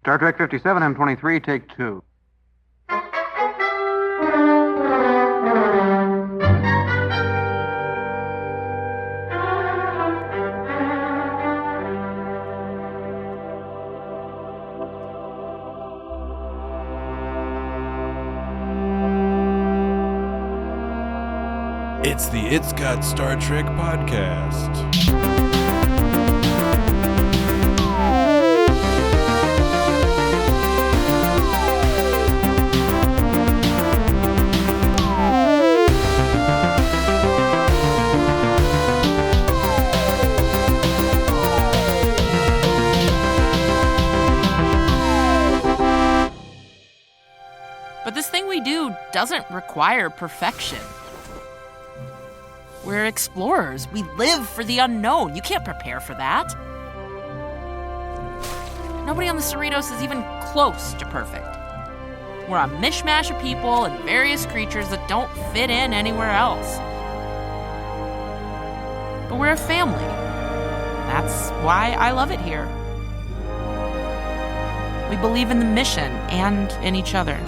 Star Trek 57, M23, take 2. It's the It's Got Star Trek podcast. But this thing we do doesn't require perfection. We're explorers. We live for the unknown. You can't prepare for that. Nobody on the Cerritos is even close to perfect. We're a mishmash of people and various creatures that don't fit in anywhere else. But we're a family. That's why I love it here. We believe in the mission and in each other.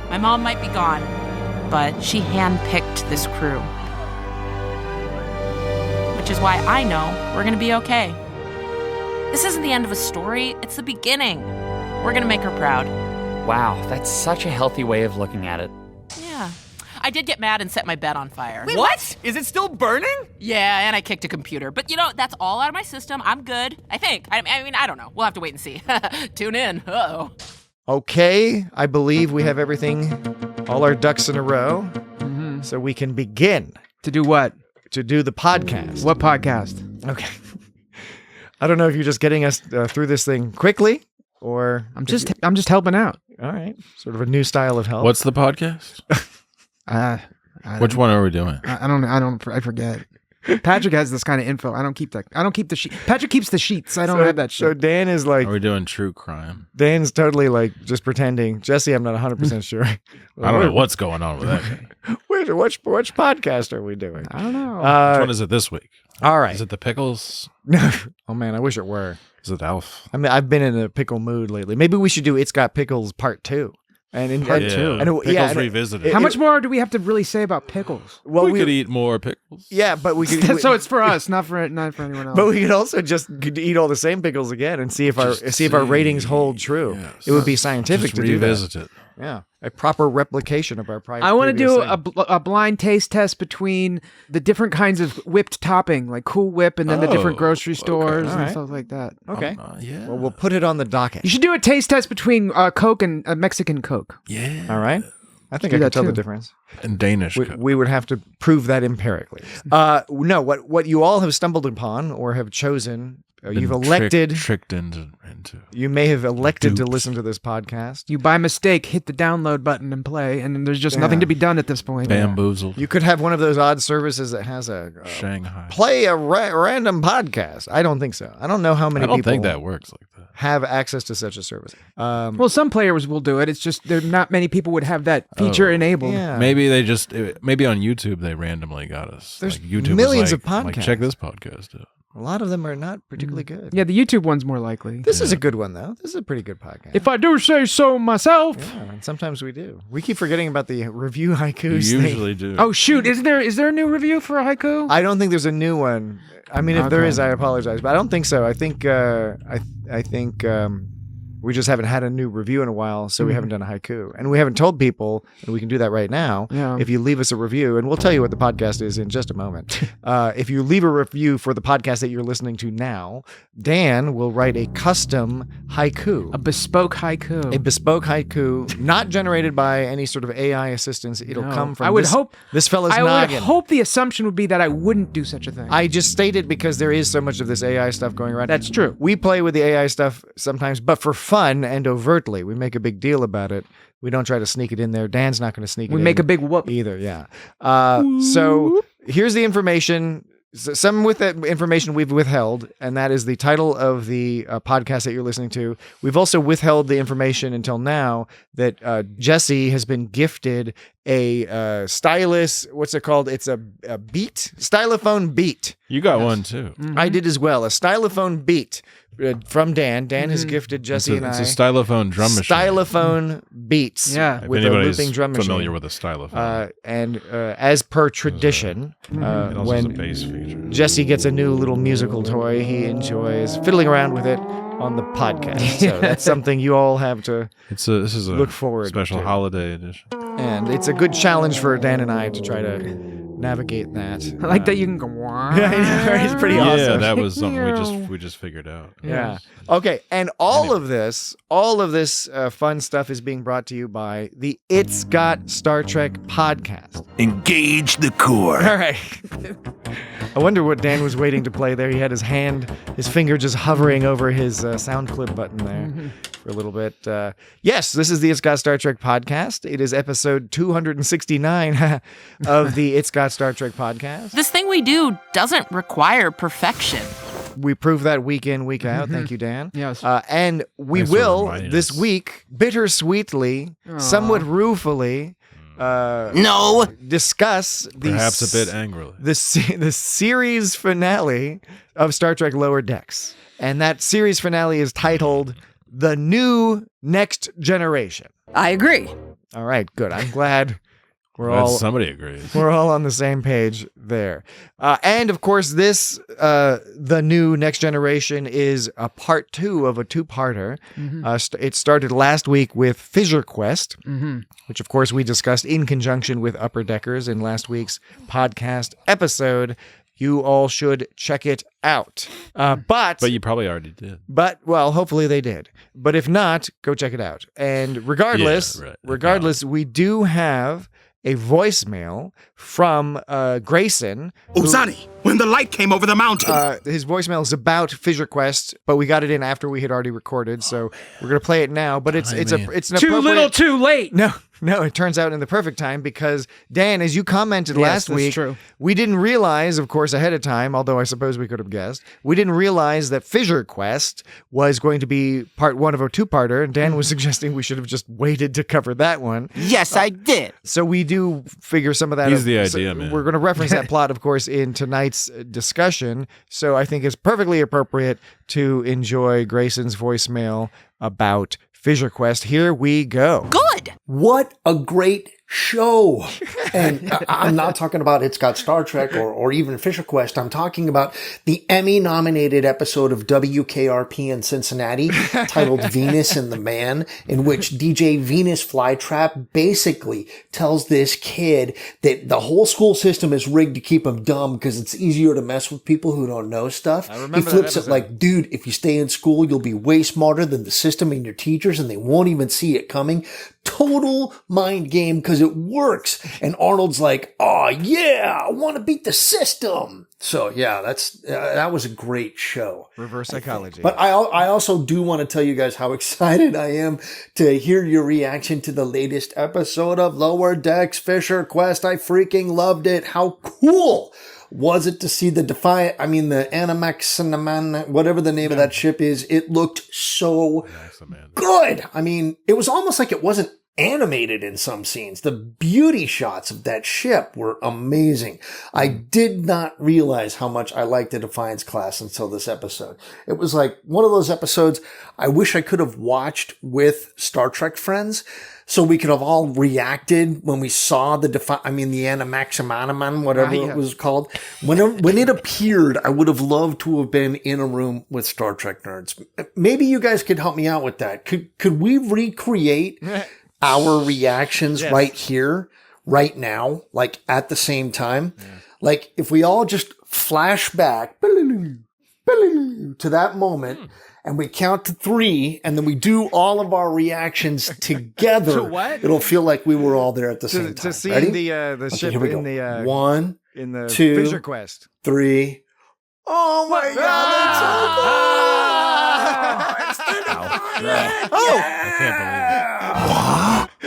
My mom might be gone, but she handpicked this crew. Which is why I know we're gonna be okay. This isn't the end of a story, it's the beginning. We're gonna make her proud. Wow, that's such a healthy way of looking at it. Yeah. I did get mad and set my bed on fire. Wait, what? Is it still burning? Yeah, and I kicked a computer. But that's all out of my system. I'm good, I think. I mean, I don't know. We'll have to wait and see. Tune in. Uh-oh. Okay, I believe we have everything, all our ducks in a row, so we can begin. To do what? To do the podcast. What podcast? Okay. I don't know if you're just getting us through this thing quickly, or... I'm just helping out. All right, sort of a new style of help. What's the podcast? Which one are we doing? I forget. Patrick has this kind of info. I don't keep the sheet. Patrick keeps the sheets. I don't have that shit. So Dan is like... Are we doing true crime? Dan's totally like just pretending. Jesse, I'm not 100% sure. I don't know what's going on with that. Which podcast are we doing? I don't know. Which one is it this week? All right. Is it the pickles? Oh man, I wish it were. Is it Alf? I mean, I've been in a pickle mood lately. Maybe we should do It's Got Pickles Part 2. And in Part 2. Pickles Revisited. How much more do we have to really say about pickles? Well, we could eat more pickles. Yeah, but we could. So it's for us, not for anyone else. But we could also just eat all the same pickles again and see if our ratings hold true. Yes. It would be scientific to revisit do that. It. Yeah, a proper replication of our prior. I want to do a blind taste test between the different kinds of whipped topping, like Cool Whip, and then the different grocery stores and stuff like that. Okay. Yeah. Well, we'll put it on the docket. You should do a taste test between Coke and Mexican Coke. Yeah. All right. I think I can tell the difference. And Danish. We would have to prove that empirically. No, what you all have stumbled upon or have chosen. You've elected... Tricked into... You may have elected to listen to this podcast. You, by mistake, hit the download button and play, and there's just nothing to be done at this point. Bamboozled. You could have one of those odd services that has a... Shanghai. Play a random podcast. I don't think so. I don't know how many people... I don't think that works like that. Have access to such a service. Well, some players will do it. It's just not many people would have that feature enabled. Yeah. Maybe maybe on YouTube they randomly got us. There's like YouTube millions of podcasts. Like, check this podcast out. A lot of them are not particularly good. Yeah, the YouTube one's more likely. This is a good one, though. This is a pretty good podcast. If I do say so myself. Yeah, and sometimes we do. We keep forgetting about the review haikus. You usually do. Oh, shoot. Is there a new review for a haiku? I don't think there's a new one. I mean, if there is, I apologize. But I don't think so. I think I think we just haven't had a new review in a while, so we haven't done a haiku. And we haven't told people, and we can do that right now, if you leave us a review, and we'll tell you what the podcast is in just a moment. If you leave a review for the podcast that you're listening to now, Dan will write a custom haiku. A bespoke haiku. A bespoke haiku, not generated by any sort of AI assistance. It'll come from this fella's noggin. I would hope the assumption would be that I wouldn't do such a thing. I just state it because there is so much of this AI stuff going around. That's true. We play with the AI stuff sometimes, but for fun and overtly. We make a big deal about it. We don't try to sneak it in there. Dan's not going to sneak it in. We make a big whoop. Either, yeah. So here's the information. Some with that information we've withheld, and that is the title of the podcast that you're listening to. We've also withheld the information until now that Jesse has been gifted a stylus. What's it called? It's a beat, stylophone beat. You got one too. I did as well. A stylophone beat from Dan. Dan has gifted Jesse and I. It's a stylophone drum machine. Stylophone beats. Yeah. With a looping drum machine. Familiar with a stylophone. And as per tradition, it also has a when bass feature. Jesse gets a new little musical toy, he enjoys fiddling around with it on the podcast. So that's something you all have to This is a look forward special to. holiday edition. And it's a good challenge for Dan and I to try to navigate that. I like that you can go. Yeah, I know, it's pretty Yeah, awesome. that was something we just figured out. Yeah. Okay. And all of this fun stuff is being brought to you by the It's Got Star Trek podcast. Engage the core. All right. I wonder what Dan was waiting to play there. He had his finger just hovering over his sound clip button there for a little bit. Yes, this is the It's Got Star Trek podcast. It is episode 269 of the It's Got Star Trek podcast. This thing we do doesn't require perfection. We prove that week in, week out. Thank you, Dan. Yes. And we Thanks for will, reminding this us. week, bittersweetly, somewhat ruefully, No. discuss Perhaps a bit angrily. the series finale of Star Trek Lower Decks. And that series finale is titled The New Next Generation. I agree. All right, good. I'm glad Somebody agrees. we're all on the same page there. And of course, this The New Next Generation is a part 2 of a two-parter. It started last week with Fissure Quest, which of course we discussed in conjunction with Upper Deckers in last week's podcast episode. You all should check it out. But you probably already did. well, hopefully they did. But if not, go check it out. And regardless, Yeah, right. we do have a voicemail from Grayson. Ozani, when the light came over the mountain. His voicemail is about Fissure Quest, but we got it in after we had already recorded, so we're gonna play it now. But it's an Too appropriate... little, too late. No, it turns out in the perfect time because, Dan, as you commented last that's week, true. we didn't realize, of course, ahead of time, although I suppose we could have guessed, we didn't realize that Fissure Quest was going to be part 1 of a two-parter, and Dan was suggesting we should have just waited to cover that one. Yes, I did. So we do figure some of that He's out. the So idea, man. We're going to reference that plot, of course, in tonight's discussion. So I think it's perfectly appropriate to enjoy Grayson's voicemail about Fissure Quest. Here we go. Good. What a great show. And I'm not talking about It's Got Star Trek or even Fissure Quest. I'm talking about the Emmy-nominated episode of WKRP in Cincinnati titled Venus and the Man, in which DJ Venus Flytrap basically tells this kid that the whole school system is rigged to keep him dumb because it's easier to mess with people who don't know stuff. He flips it like, dude, if you stay in school, you'll be way smarter than the system and your teachers, and they won't even see it coming. Total mind game because it works. And Arnold's like, oh yeah, I want to beat the system. So yeah, that was a great show. Reverse psychology. But I also do want to tell you guys how excited I am to hear your reaction to the latest episode of Lower Decks Fissure Quest. I freaking loved it. How cool was it to see the the Animax, whatever the name of that ship is? It looked so good. I mean, it was almost like it wasn't animated in some scenes. The beauty shots of that ship were amazing. I did not realize how much I liked the Defiance class until this episode. It was like one of those episodes I wish I could have watched with Star Trek friends, so we could have all reacted when we saw the Animaximan, whatever it was called. When it appeared, I would have loved to have been in a room with Star Trek nerds. Maybe you guys could help me out with that. Could we recreate our reactions right here, right now, like at the same time? Yeah. Like if we all just flash back to that moment, and we count to 3, and then we do all of our reactions together. To what? It'll feel like we were all there at the same time. To see Ready? the ship in the 1, in the 2, Fissure Quest. 3. Oh my God! It's the Defiance! I can't believe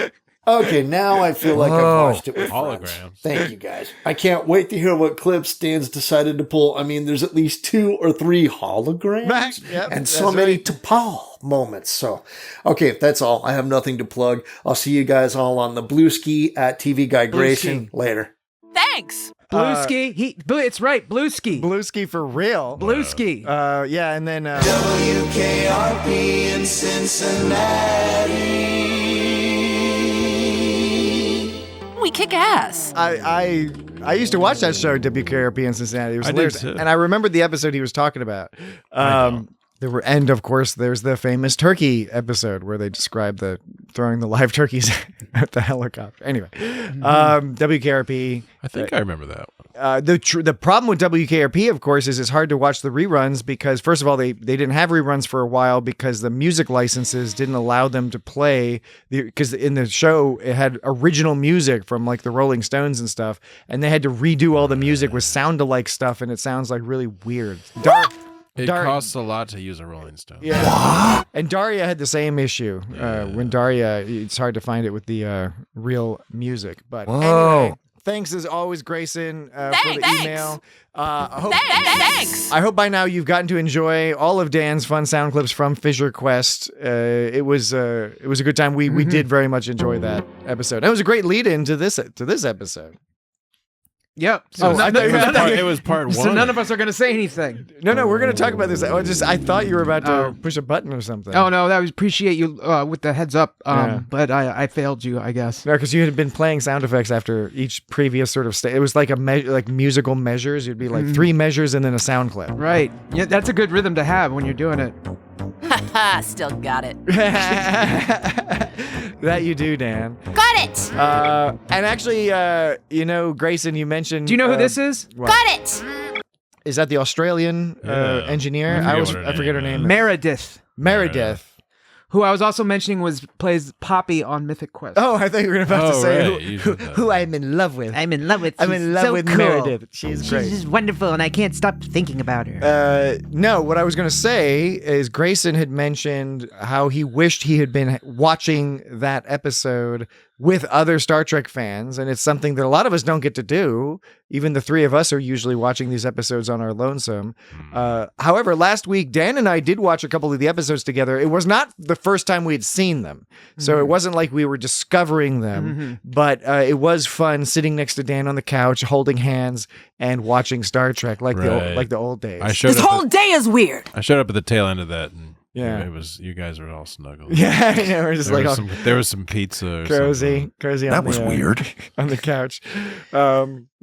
it. Okay, now I feel like I've watched it with holograms. friends. Thank you, guys. I can't wait to hear what clips Dan's decided to pull. I mean, there's at least 2 or 3 holograms Yep, and so many to pull. moments. So, okay, that's all. I have nothing to plug. I'll see you guys all on the Bluesky at TV Guy Grayson later. Thanks. Bluesky, it's right, Bluesky. Bluesky for real. Bluesky. Yeah, and then WKRP in Cincinnati. We kick ass. I used to watch that show, WKRP in Cincinnati. It was hilarious. too. And I remembered the episode he was talking about. And of course, there's the famous turkey episode where they describe throwing the live turkeys at the helicopter. Anyway, WKRP. I think I remember that one. The problem with WKRP, of course, is it's hard to watch the reruns because, first of all, they didn't have reruns for a while because the music licenses didn't allow them to play. Because in the show, it had original music from like the Rolling Stones and stuff, and they had to redo all the music with sound-alike stuff, and it sounds like really weird. It costs a lot to use a Rolling Stone. Yeah. And Daria had the same issue. When Daria, it's hard to find it with the real music. But anyway, thanks as always, Grayson, for the email. Thanks. I hope by now you've gotten to enjoy all of Dan's fun sound clips from Fisher Quest. It was a good time. We did very much enjoy that episode. That was a great lead-in to this episode. Yep. It was part one. So none of us are going to say anything. No, we're going to talk about this. I thought you were about to push a button or something. Oh, no, I appreciate you with the heads up, but I failed you, I guess. No, because you had been playing sound effects after each previous sort of it was like like musical measures. You'd be like 3 measures and then a sound clip. Right. Yeah, that's a good rhythm to have when you're doing it. Haha, still got it. That you do, Dan. Got it. And actually, Grayson, you mentioned. Do you know who this is? What? Got it. Is that the Australian engineer? I forget her name. Meredith. Who I was also mentioning plays Poppy on Mythic Quest. Oh, I thought you were about to say right. who I'm in love with. I'm in love with. I'm in love with cool. Meredith. She's great. She's just wonderful, and I can't stop thinking about her. No, what I was going to say is Grayson had mentioned how he wished he had been watching that episode with other Star Trek fans, and it's something that a lot of us don't get to do. Even the 3 of us are usually watching these episodes on our lonesome. However, last week, Dan and I did watch a couple of the episodes together. It was not the first time we had seen them, so it wasn't like we were discovering them, but it was fun sitting next to Dan on the couch, holding hands, and watching Star Trek like the old days. This whole day is weird. I showed up at the tail end of that, and yeah, it was you guys were all snuggled. Yeah, we're just there was some pizza. Or cozy. That was weird on the couch.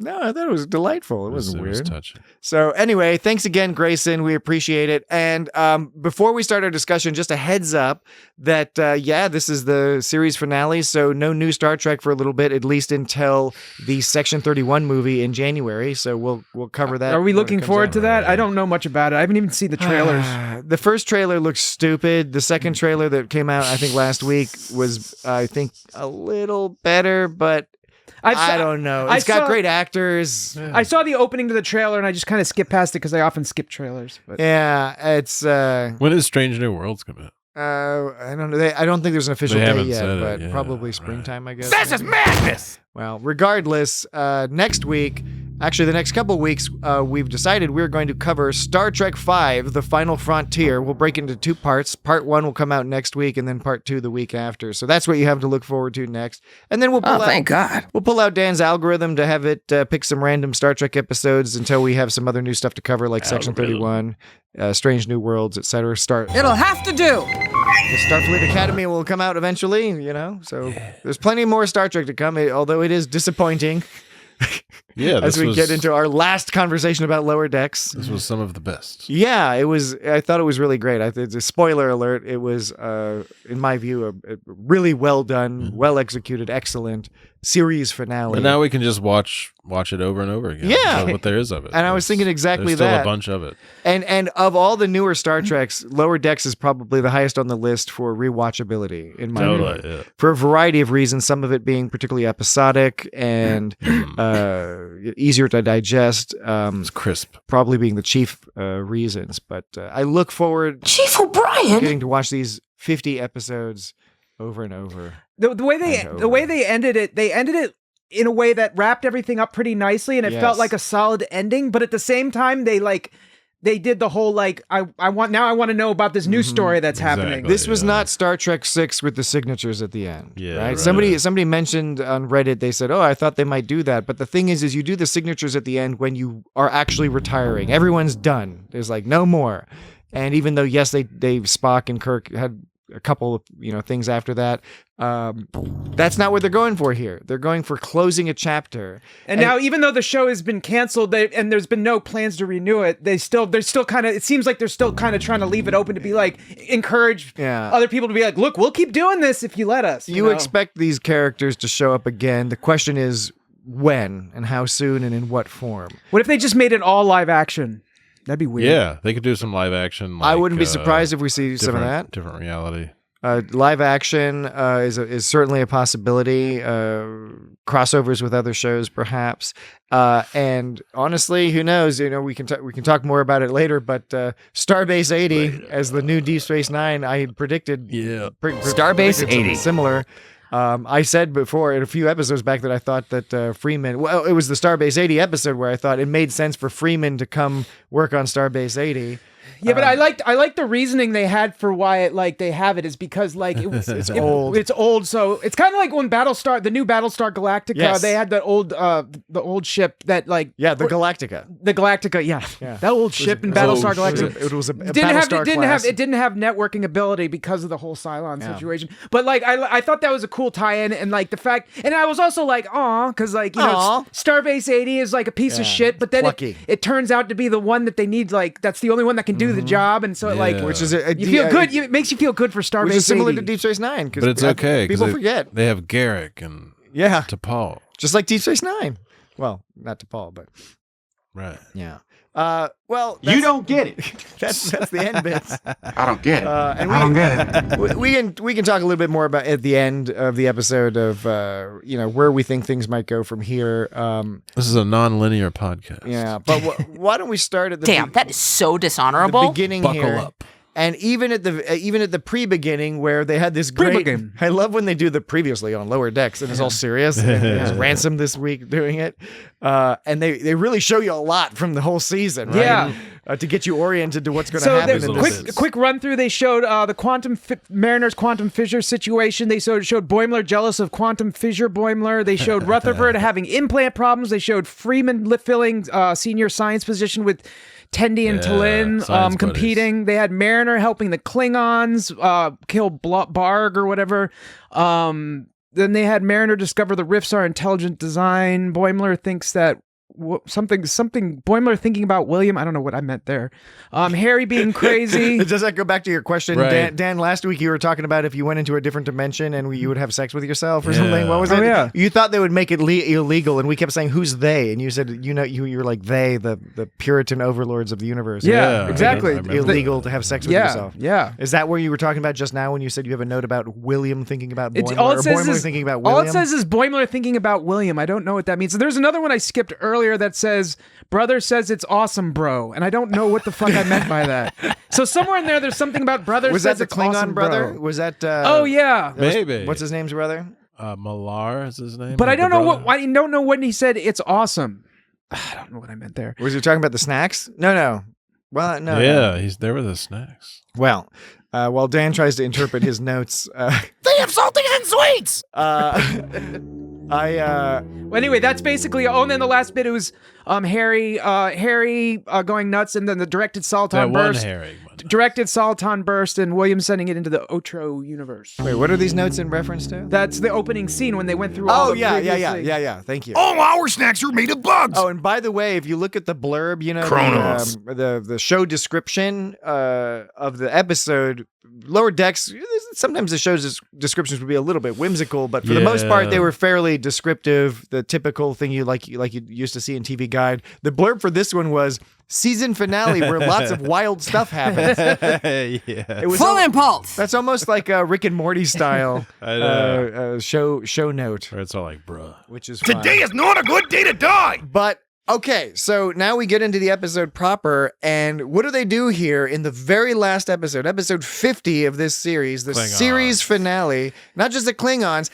No, I thought it was delightful. It wasn't weird. It was touching. So anyway, thanks again, Grayson. We appreciate it. And before we start our discussion, just a heads up that this is the series finale. So no new Star Trek for a little bit, at least until the Section 31 movie in January. So we'll cover that. Are we looking forward to that? I don't know much about it. I haven't even seen the trailers. The first trailer looks stupid. The second trailer that came out, I think last week, was I think a little better, but I don't know. It's got great actors. I saw the opening to the trailer and I just kind of skipped past it because I often skip trailers. But. Yeah, it's. When is Strange New Worlds come out? I don't know. I don't think there's an official date yet, but probably springtime, I guess. This is madness! Well, regardless, next week, actually the next couple of weeks, we've decided we're going to cover Star Trek V, The Final Frontier. We'll break it into 2 parts. Part 1 will come out next week, and then Part 2 the week after. So that's what you have to look forward to next. And then we'll pull thank God. We'll pull out Dan's algorithm to have it pick some random Star Trek episodes until we have some other new stuff to cover, like Section 31, Strange New Worlds, etc. It'll have to do. The Starfleet Academy will come out eventually, so there's plenty more Star Trek to come, although it is disappointing. Yeah, as we get into our last conversation about Lower Decks. This was some of the best. Yeah, it was. I thought it was really great. It's a spoiler alert. It was, in my view, a really well done, well executed, excellent series finale. And now we can just watch it over and over again. Yeah, what there is of it. And I was thinking exactly there's still that. A bunch of it. And of all the newer Star Treks, Lower Decks is probably the highest on the list for rewatchability in my view. Yeah. For a variety of reasons, some of it being particularly episodic and easier to digest. It's crisp. Probably being the chief reasons. But I look forward Chief O'Brien getting to watch these 50 episodes over and over. The way they ended it in a way that wrapped everything up pretty nicely, and it felt like a solid ending. But at the same time, they they did the whole like I want to know about this new story that's happening. This was not Star Trek 6 with the signatures at the end. Yeah, right? right. Somebody mentioned on Reddit, they said, "Oh, I thought they might do that." But the thing is you do the signatures at the end when you are actually retiring. Everyone's done. There's like no more. And even though yes, they Spock and Kirk had a couple of things after that, that's not what they're going for here. They're going for closing a chapter. And now, even though the show has been canceled and there's been no plans to renew it, they're still kind of. It seems like they're still kind of trying to leave it open to be like encourage other people to be like, look, we'll keep doing this if you let us. You expect these characters to show up again. The question is when and how soon and in what form. What if they just made it all live action? That'd be weird. Yeah, they could do some live action. I wouldn't be surprised if we see some of that. Different reality. Live action is certainly a possibility. Crossovers with other shows, perhaps. And honestly, who knows? We can talk more about it later. But Starbase 80 as the new Deep Space Nine, I had predicted. Yeah, Starbase 80 similar. I said before in a few episodes back that I thought that Freeman, well, it was the Starbase 80 episode where I thought it made sense for Freeman to come work on Starbase 80. Yeah, but I liked the reasoning they had for why they have it is because it's old. It's old, so it's kind of like when the new Battlestar Galactica, yes. they had the old ship that the Galactica. The Galactica, that old ship in Battlestar Galactica. It was a it didn't have networking ability because of the whole Cylon situation. But I thought that was a cool tie-in, and the fact, and I was also like, aw, because Starbase 80 is like a piece of shit, but then it turns out to be the one that they need. That's the only one that can do the job, and so which is you feel good. It makes you feel good for Starbase 80. Which is similar to Deep Space Nine, but it's okay. People forget they have Garrick and T'Pol, just like Deep Space Nine. Well, not T'Pol, but right. Yeah. Well, you don't get it. That's the end bits. I don't get it. And I don't get it. We can talk a little bit more about at the end of the episode of where we think things might go from here. This is a non-linear podcast. Yeah, but why don't we start at the that is so dishonorable. The beginning Buckle here. up. And even at the pre-beginning where they had this great, I love when they do the previously on Lower Decks and it's all serious. And it's Ransom this week doing it, and they really show you a lot from the whole season, right? Yeah, to get you oriented to what's going to happen. So quick run through. They showed the Mariner's quantum fissure situation. They showed Boimler jealous of quantum fissure Boimler. They showed Rutherford having implant problems. They showed Freeman filling senior science position with Tendi and T'Lyn competing. They had Mariner helping the Klingons kill Barg or whatever. Then they had Mariner discover the rifts are intelligent design. Boimler thinks that something Boimler thinking about William. I don't know what I meant there. Harry being crazy. Does that go back to your question, right. Dan? Last week you were talking about if you went into a different dimension and you would have sex with yourself or something. What was it? Yeah. You thought they would make it illegal, and we kept saying who's they, and you said you're like they, the Puritan overlords of the universe. Yeah, exactly. Illegal to have sex with yourself. Yeah. Is that where you were talking about just now when you said you have a note about William thinking about Boimler? Boimler thinking about William? All it says is Boimler thinking about William. I don't know what that means. So there's another one I skipped earlier that says brother says it's awesome, bro, and I don't know what the fuck I meant by that. So somewhere in there's something about brother. Was says that the it's Klingon awesome, brother? bro. Was that? Oh yeah, maybe. What's his name's brother? Malar is his name. But I don't know I don't know when he said it's awesome. I don't know what I meant there. Was he talking about the snacks? No. Well, no. Yeah, he's there with the snacks. Well, while Dan tries to interpret his notes, They have salties and sweets. Well, anyway, that's basically. Oh, and then the last bit it was Harry going nuts, and then the directed Soliton burst. Directed Soliton burst, and William sending it into the Otro universe. Wait, what are these notes in reference to? That's the opening scene when they went through all the previous things. Yeah. Thank you. All our snacks are made of bugs. Oh, and by the way, if you look at the blurb, the show description of the episode, Lower Decks, sometimes the show's descriptions would be a little bit whimsical, but for the most part, they were fairly descriptive, the typical thing you used to see in TV Guide. The blurb for this one was season finale where lots of wild stuff happens. It was full impulse. That's almost like a Rick and Morty style show note. Where it's all like, bruh. Which is Today is not a good day to die. But Okay, so now we get into the episode proper, and what do they do here in the very last episode, episode 50 of this series, the series finale? Not just the Klingons,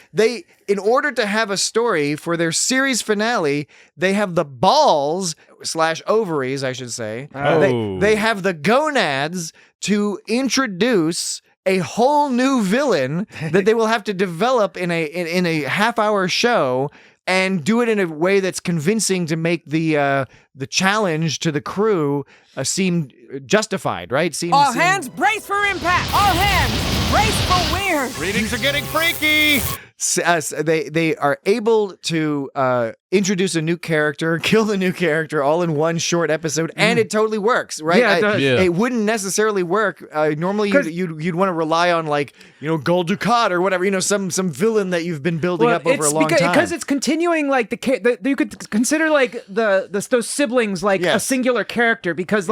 in order to have a story for their series finale, they have the balls / ovaries, I should say. They have the gonads to introduce a whole new villain that they will have to develop in a half-hour show. And do it in a way that's convincing to make the challenge to the crew seem justified, right? All hands brace for impact. All hands brace for weird. Readings are getting freaky. They are able to introduce a new character, kill the new character, all in one short episode, and it totally works, right? Yeah, it does. It wouldn't necessarily work. Normally, you'd want to rely on Gul Dukat or whatever, some villain that you've been building up over a long time. Because it's continuing you could consider those siblings a singular character because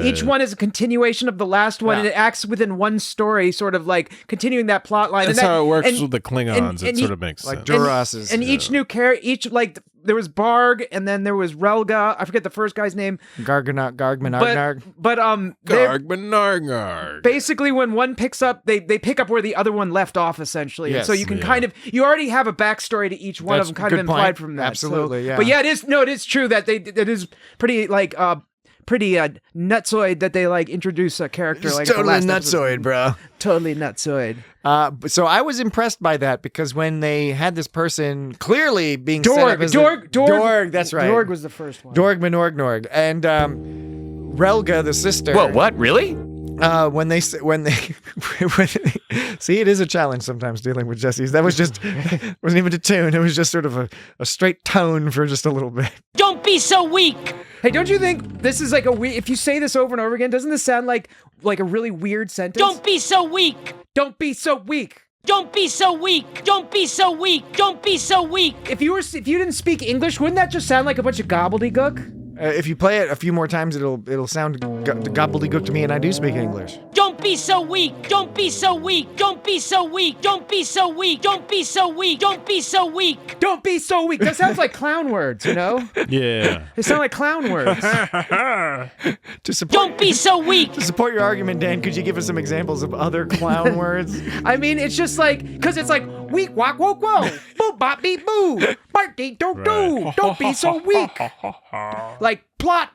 each one is a continuation of the last one, and it acts within one story, sort of continuing that plot line. That's how it works with the Klingons. It sort of makes sense. Like Duras's. And each new character, there was Barg, and then there was Relga. I forget the first guy's name. Gargmanarg. But Gargmanarg. basically, when one picks up, they pick up where the other one left off, essentially. Yes. And so you can you already have a backstory to each one of them, kind of implied from that. Absolutely, yeah. But yeah, it is true that it is pretty pretty nutsoid that they introduce a character it's like totally the last nutsoid, episode. bro. Totally nutsoid. So I was impressed by that because when they had this person clearly being set up as Dorg, that's right. Dorg was the first one. Dorg Menorgnorg. And Relga, the sister. Whoa, what? Really? When they see, it is a challenge sometimes dealing with Jesse's. That was just wasn't even a tune. It was just sort of a straight tone for just a little bit. Don't be so weak. Hey, don't you think this is if you say this over and over again, doesn't this sound like a really weird sentence? Don't be so weak. Don't be so weak. Don't be so weak. Don't be so weak. Don't be so weak. If you didn't speak English, wouldn't that just sound like a bunch of gobbledygook? If you play it a few more times, it'll sound gobbledygook to me, and I do speak English. Don't be so weak. Don't be so weak. Don't be so weak. Don't be so weak. Don't be so weak. Don't be so weak. Don't be so weak. That sounds like clown words, Yeah. They sound like clown words. Don't be so weak. To support your argument, Dan, could you give us some examples of other clown words? I mean, it's just because it's weak, walk, woke, whoa, boo, bop, beep, boo, barty, don't do, don't be so weak. Plot,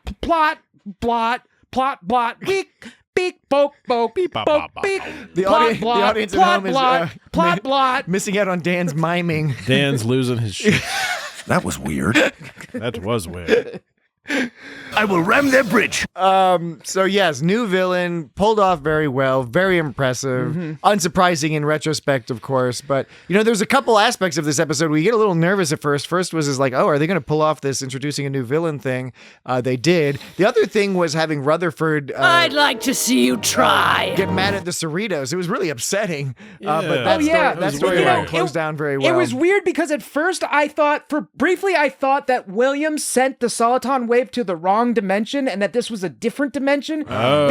weak, beak, boke, beep, boke, beak. The audience at home is missing out on Dan's miming. Dan's losing his shit. That was weird. That was weird. I will ram their bridge. So yes, new villain, pulled off very well, very impressive, unsurprising in retrospect, of course. But there's a couple aspects of this episode where you get a little nervous at first. First was are they going to pull off this introducing a new villain thing? They did. The other thing was having Rutherford. I'd like to see you try. Get mad at the Cerritos. It was really upsetting. Yeah. But that story closed down very well. It was weird because at first I thought that Williams sent the Soliton wave to the wrong dimension and that this was a different dimension. Oh,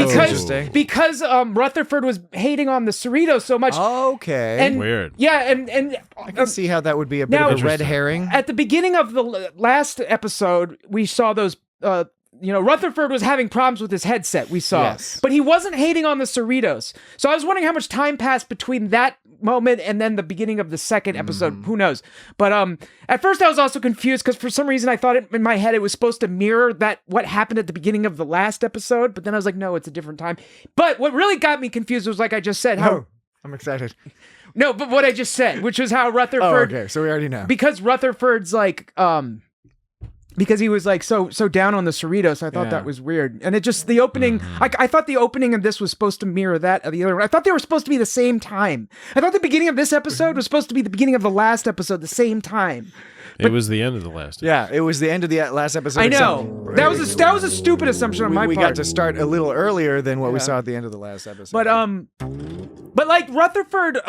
because Rutherford was hating on the Cerritos so much. Okay. And, weird. Yeah, and I can see how that would be a bit of a red herring. At the beginning of the last episode, we saw those Rutherford was having problems with his headset, we saw. Yes. But he wasn't hating on the Cerritos. So I was wondering how much time passed between that moment and then the beginning of the second episode. Who knows? But at first I was also confused because for some reason I thought in my head it was supposed to mirror what happened at the beginning of the last episode. But then I was like, no, it's a different time. But what really got me confused was like I just said, how... Oh, I'm excited. No, but what I just said, which was how Rutherford... Oh, okay. So we already know. Because Rutherford's because he was so down on the Cerritos, I thought that was weird. And it just, the opening, I thought the opening of this was supposed to mirror that of the other one. I thought they were supposed to be the same time. I thought the beginning of this episode was supposed to be the beginning of the last episode, the same time. It was the end of the last episode. Yeah, it was the end of the last episode. I know. That was a stupid assumption on my part. We got to start a little earlier than what we saw at the end of the last episode. But Rutherford,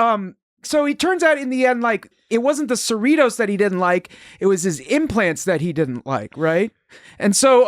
so it turns out in the end, it wasn't the Cerritos that he didn't like, it was his implants that he didn't like, right? And so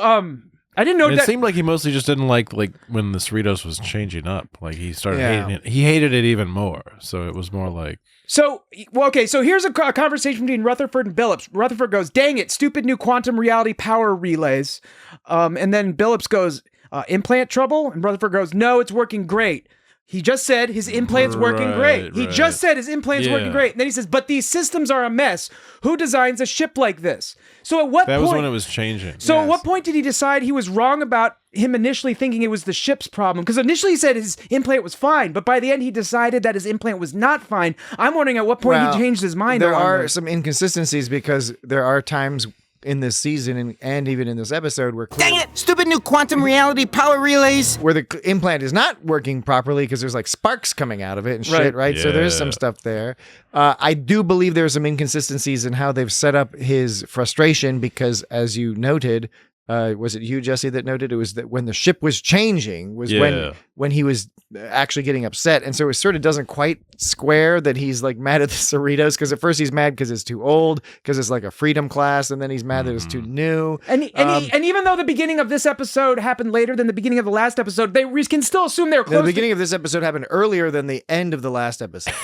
I didn't know And that. it seemed like he mostly just didn't like when the Cerritos was changing up. Like he started Yeah. hating it. He hated it even more. So it was more like. So, well, okay, so here's a conversation between Rutherford and Billups. Rutherford goes, dang it, stupid new quantum reality power relays. And then Billups goes, implant trouble? And Rutherford goes, no, it's working great. He just said his implant's working great. He just said his implant's working great. And then he says, but these systems are a mess. Who designs a ship like this? So at what point... That was when it was changing. So at what point did he decide he was wrong about him initially thinking it was the ship's problem? Because initially he said his implant was fine, but by the end he decided that his implant was not fine. I'm wondering at what point he changed his mind. There are some inconsistencies because there are times in this season and even in this episode where Dang it! Stupid new quantum reality power relays! where the implant is not working properly because there's like sparks coming out of it and shit, right? So there's some stuff there. I do believe there's some inconsistencies in how they've set up his frustration because, as you noted, was it you, Jesse, that noted it was that when the ship was changing was when he was actually getting upset, and so it sort of doesn't quite square that he's like mad at the Cerritos because at first he's mad because it's too old because it's like a freedom class, and then he's mad that it's too new. And even though the beginning of this episode happened later than the beginning of the last episode, they can still assume they're close. The beginning of this episode happened earlier than the end of the last episode.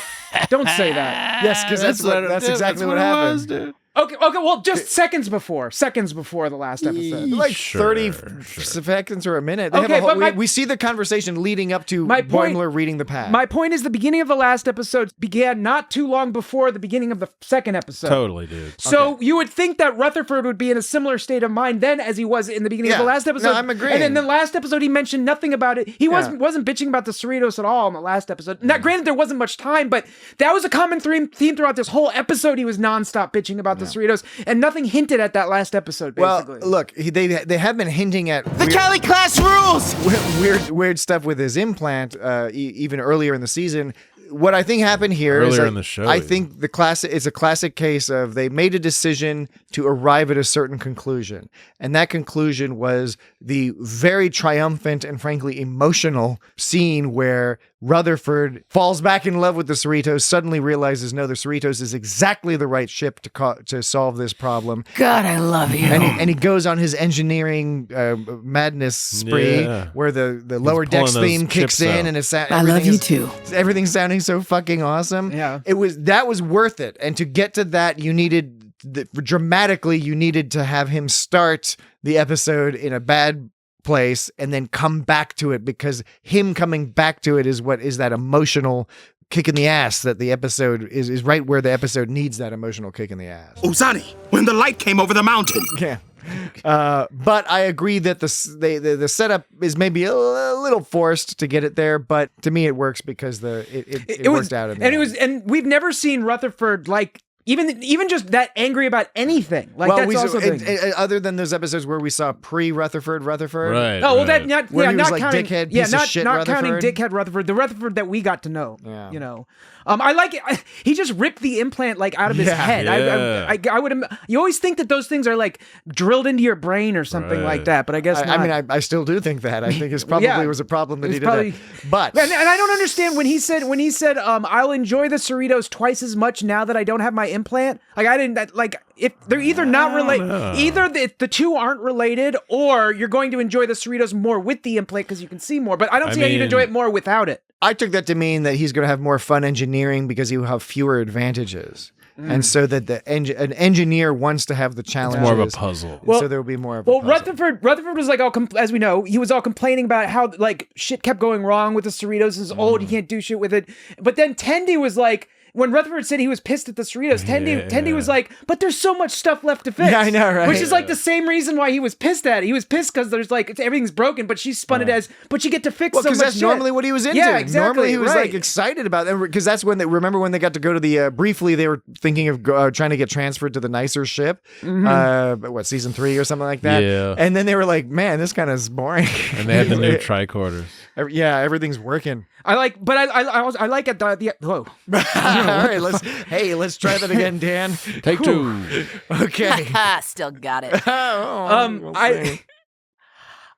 Don't say that. Yes, because that's exactly what happened. Was, dude. Okay, well, just seconds before the last episode. Like 30 seconds or a minute. They have a whole, we see the conversation leading up to Boimler reading the pad. My point is the beginning of the last episode began not too long before the beginning of the second episode. Totally, dude. So you would think that Rutherford would be in a similar state of mind then as he was in the beginning of the last episode. No, I'm agreeing. And in the last episode, he mentioned nothing about it. He wasn't bitching about the Cerritos at all in the last episode. Now, granted, there wasn't much time, but that was a common theme throughout this whole episode. He was nonstop bitching about the Cerritos, and nothing hinted at that last episode, basically. Well, look, they have been hinting at The Cali class rules! weird stuff with his implant even earlier in the season. What I think happened here is in the show, I think it's a classic case of they made a decision to arrive at a certain conclusion. And that conclusion was the very triumphant and frankly emotional scene where Rutherford falls back in love with the Cerritos, suddenly realizes, no, the Cerritos is exactly the right ship to solve this problem. God, I love you. And he goes on his engineering madness spree where the lower decks theme kicks in and it's I love you too. Everything's sounding so fucking awesome. Yeah. That was worth it. And to get to that, you needed to have him start the episode in a bad place and then come back to it, because him coming back to it is what is that emotional kick in the ass that the episode is right where the episode needs that emotional kick in the ass. Uzani, when the light came over the mountain. Yeah. But I agree that the setup is maybe a little forced to get it there, but to me it works because it worked out. And we've never seen Rutherford like even just that angry about anything. Like other than those episodes where we saw pre-Rutherford. Right. Oh well, that not counting dickhead, piece of shit not Rutherford. counting dickhead Rutherford, the Rutherford that we got to know. Yeah. You know, I like it. He just ripped the implant like out of his head. Yeah. I would. You always think that those things are like drilled into your brain or something like that, but I guess not. I still do think that. I think it probably was a problem that he did that. But and I don't understand when he said I'll enjoy the Cerritos twice as much now that I don't have my implant. Like I didn't like if they're either not related, either the two aren't related, or you're going to enjoy the Cerritos more with the implant because you can see more. But I don't see how you'd enjoy it more without it. I took that to mean that he's going to have more fun engineering because he will have fewer advantages. And so that an engineer wants to have the challenge. It's more of a puzzle. So there will be more of a puzzle. Rutherford was like, as we know, he was all complaining about how like shit kept going wrong with the Cerritos. It's old, he can't do shit with it. But then Tendi was like, when Rutherford said he was pissed at the Cerritos, Tendi was like, but there's so much stuff left to fix. Yeah, I know, right? Which is like the same reason why he was pissed at it. He was pissed because there's like, everything's broken, but she spun it as, but you get to fix so much because that's shit. normally what he was into. Yeah, exactly. Normally he was like excited about it. Because that's when remember when they got to go to the, briefly they were thinking of trying to get transferred to the nicer ship. Season 3 or something like that? Yeah. And then they were like, man, this kind of is boring. And they had the new tricorders. Yeah, everything's working. I like it. Whoa. All right, let's try that again, Dan. Take 2. Okay. Still got it.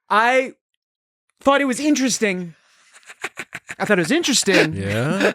I thought it was interesting. Yeah.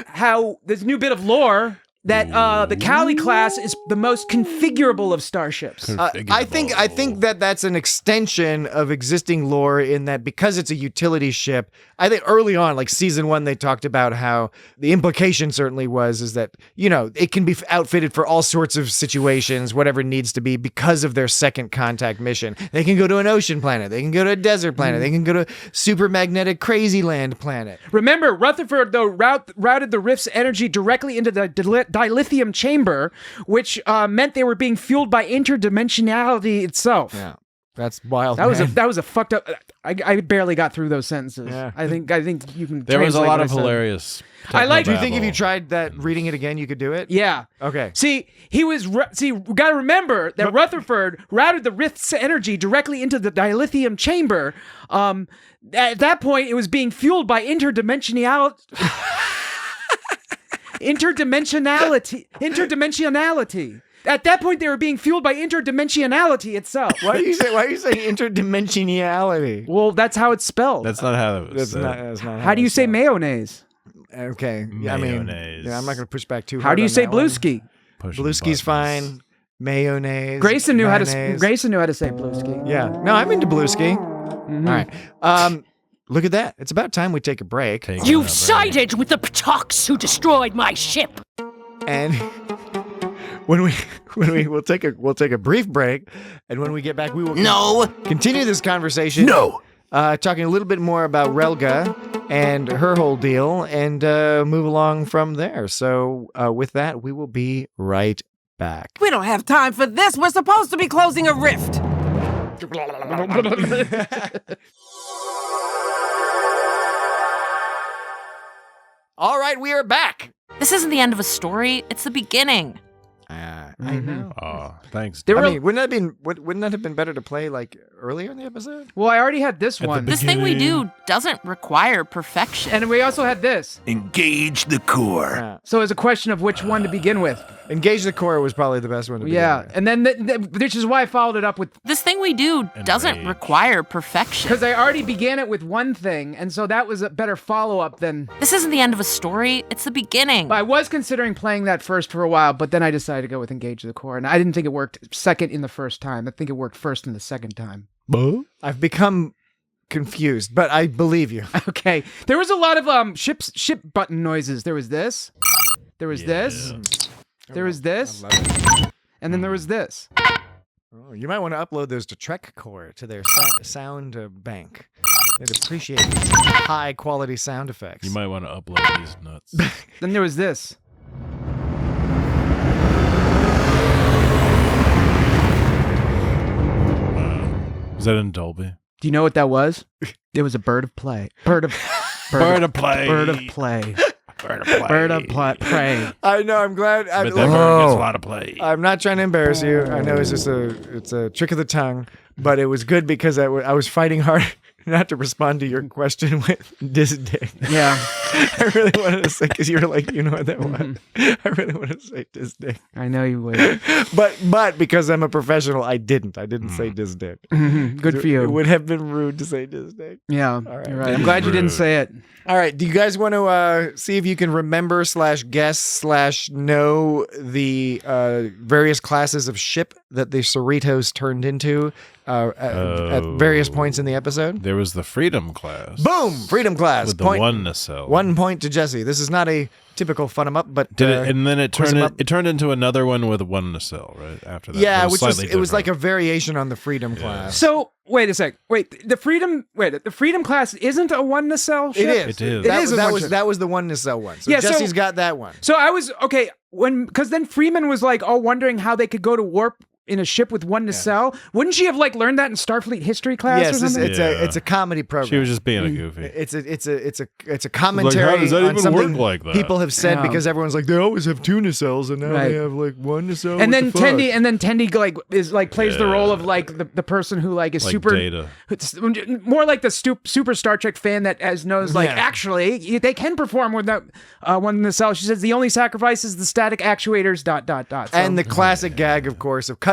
How this new bit of lore that the Kali class is the most configurable of starships. I think that that's an extension of existing lore in that because it's a utility ship. I think early on, like season 1, they talked about how the implication certainly is that, you know, it can be outfitted for all sorts of situations, whatever it needs to be, because of their second contact mission. They can go to an ocean planet. They can go to a desert planet. They can go to super magnetic crazy land planet. Remember, Rutherford, though, routed the rift's energy directly into the dilithium chamber, which meant they were being fueled by interdimensionality itself. Yeah, that's wild. That was a fucked up. I barely got through those sentences. Yeah. I think you can. There was a translate lot what of I said. hilarious. I like. Do you think if you tried that reading it again, you could do it? Yeah. Okay. See, we got to remember that Rutherford routed the rift's energy directly into the dilithium chamber. At that point, it was being fueled by interdimensionality. At that point, they were being fueled by interdimensionality itself. Why are you saying interdimensionality? Well, that's how it's spelled. That's not how it was. That's not How do you say mayonnaise? Okay. Yeah, Mayonnaise. I'm not going to push back too hard. How do you on say that one. Bluesky? Bluesky's fine. Mayonnaise. Grayson knew how to say mayonnaise. Bluesky. Yeah. No, I'm into Bluesky. All right. Look at that. It's about time we take a break. You've sided with the Ptox who destroyed my ship. And we'll take a brief break, and when we get back, we will continue this conversation. Talking a little bit more about Relga and her whole deal, and move along from there. So with that, we will be right back. We don't have time for this. We're supposed to be closing a rift. All right, we are back. This isn't the end of a story, it's the beginning. I know. Oh, thanks. Wouldn't that have been better to play like earlier in the episode? Well, I already had this one. This thing we do doesn't require perfection. And we also had this. Engage the core. Yeah. So it's a question of which one to begin with. Engage the core was probably the best one to begin with. And then which is why I followed it up with this thing we do doesn't require perfection. Because I already began it with one thing, and so that was a better follow-up than... This isn't the end of a story, it's the beginning. I was considering playing that first for a while, but then I decided to go with Engage the Core, and I didn't think it worked second in the first time. I think it worked first in the second time. I've become confused, but I believe you. Okay. There was a lot of ship button noises. There was this. There was this. There was this. And then there was this. Oh, you might want to upload those to TrekCore to their sound bank. They'd appreciate these high-quality sound effects. You might want to upload these nuts. Then there was this. Is that in Dolby? Do you know what that was? It was a bird of play. Bird of play. Bird of play. Bird of prey. I know. I'm glad. But that bird gets a lot of play. I'm not trying to embarrass you. I know it's just a trick of the tongue, but it was good because I was fighting hard not to respond to your question with Disney. Yeah. I really wanted to say, because you were like, you know what that was. I really wanted to say Disney. I know you would. But because I'm a professional, I didn't say Disney. Good for you. It would have been rude to say Disney. Yeah. All right. You're right. I'm glad you didn't say it. All right. Do you guys want to see if you can remember /guess/ know the various classes of ship that the Cerritos turned into at various points in the episode? There was the Freedom class. Boom! Freedom class. With the one nacelle. 1 point to Jesse. This is not a typical fun 'em up, but and then it turned into another one with one nacelle, right? After that. Yeah, it was like a variation on the Freedom class. So wait a sec. The Freedom class isn't a one nacelle ship? It is. That was the one nacelle one. So Jesse's got that one. So I was okay because then Freeman was like wondering how they could go to warp in a ship with one nacelle. Wouldn't she have learned that in Starfleet history class or something? It's a comedy program. She was just being a goofy. It's a commentary how does that on even something work like that? People have said because everyone's like they always have two nacelles and now they have one nacelle. And then Tendi is plays the role of the person who is super Data. more like the super Star Trek fan that knows actually they can perform without one nacelle. She says the only sacrifice is the static actuators ... So. And the classic gag, of course, of cutting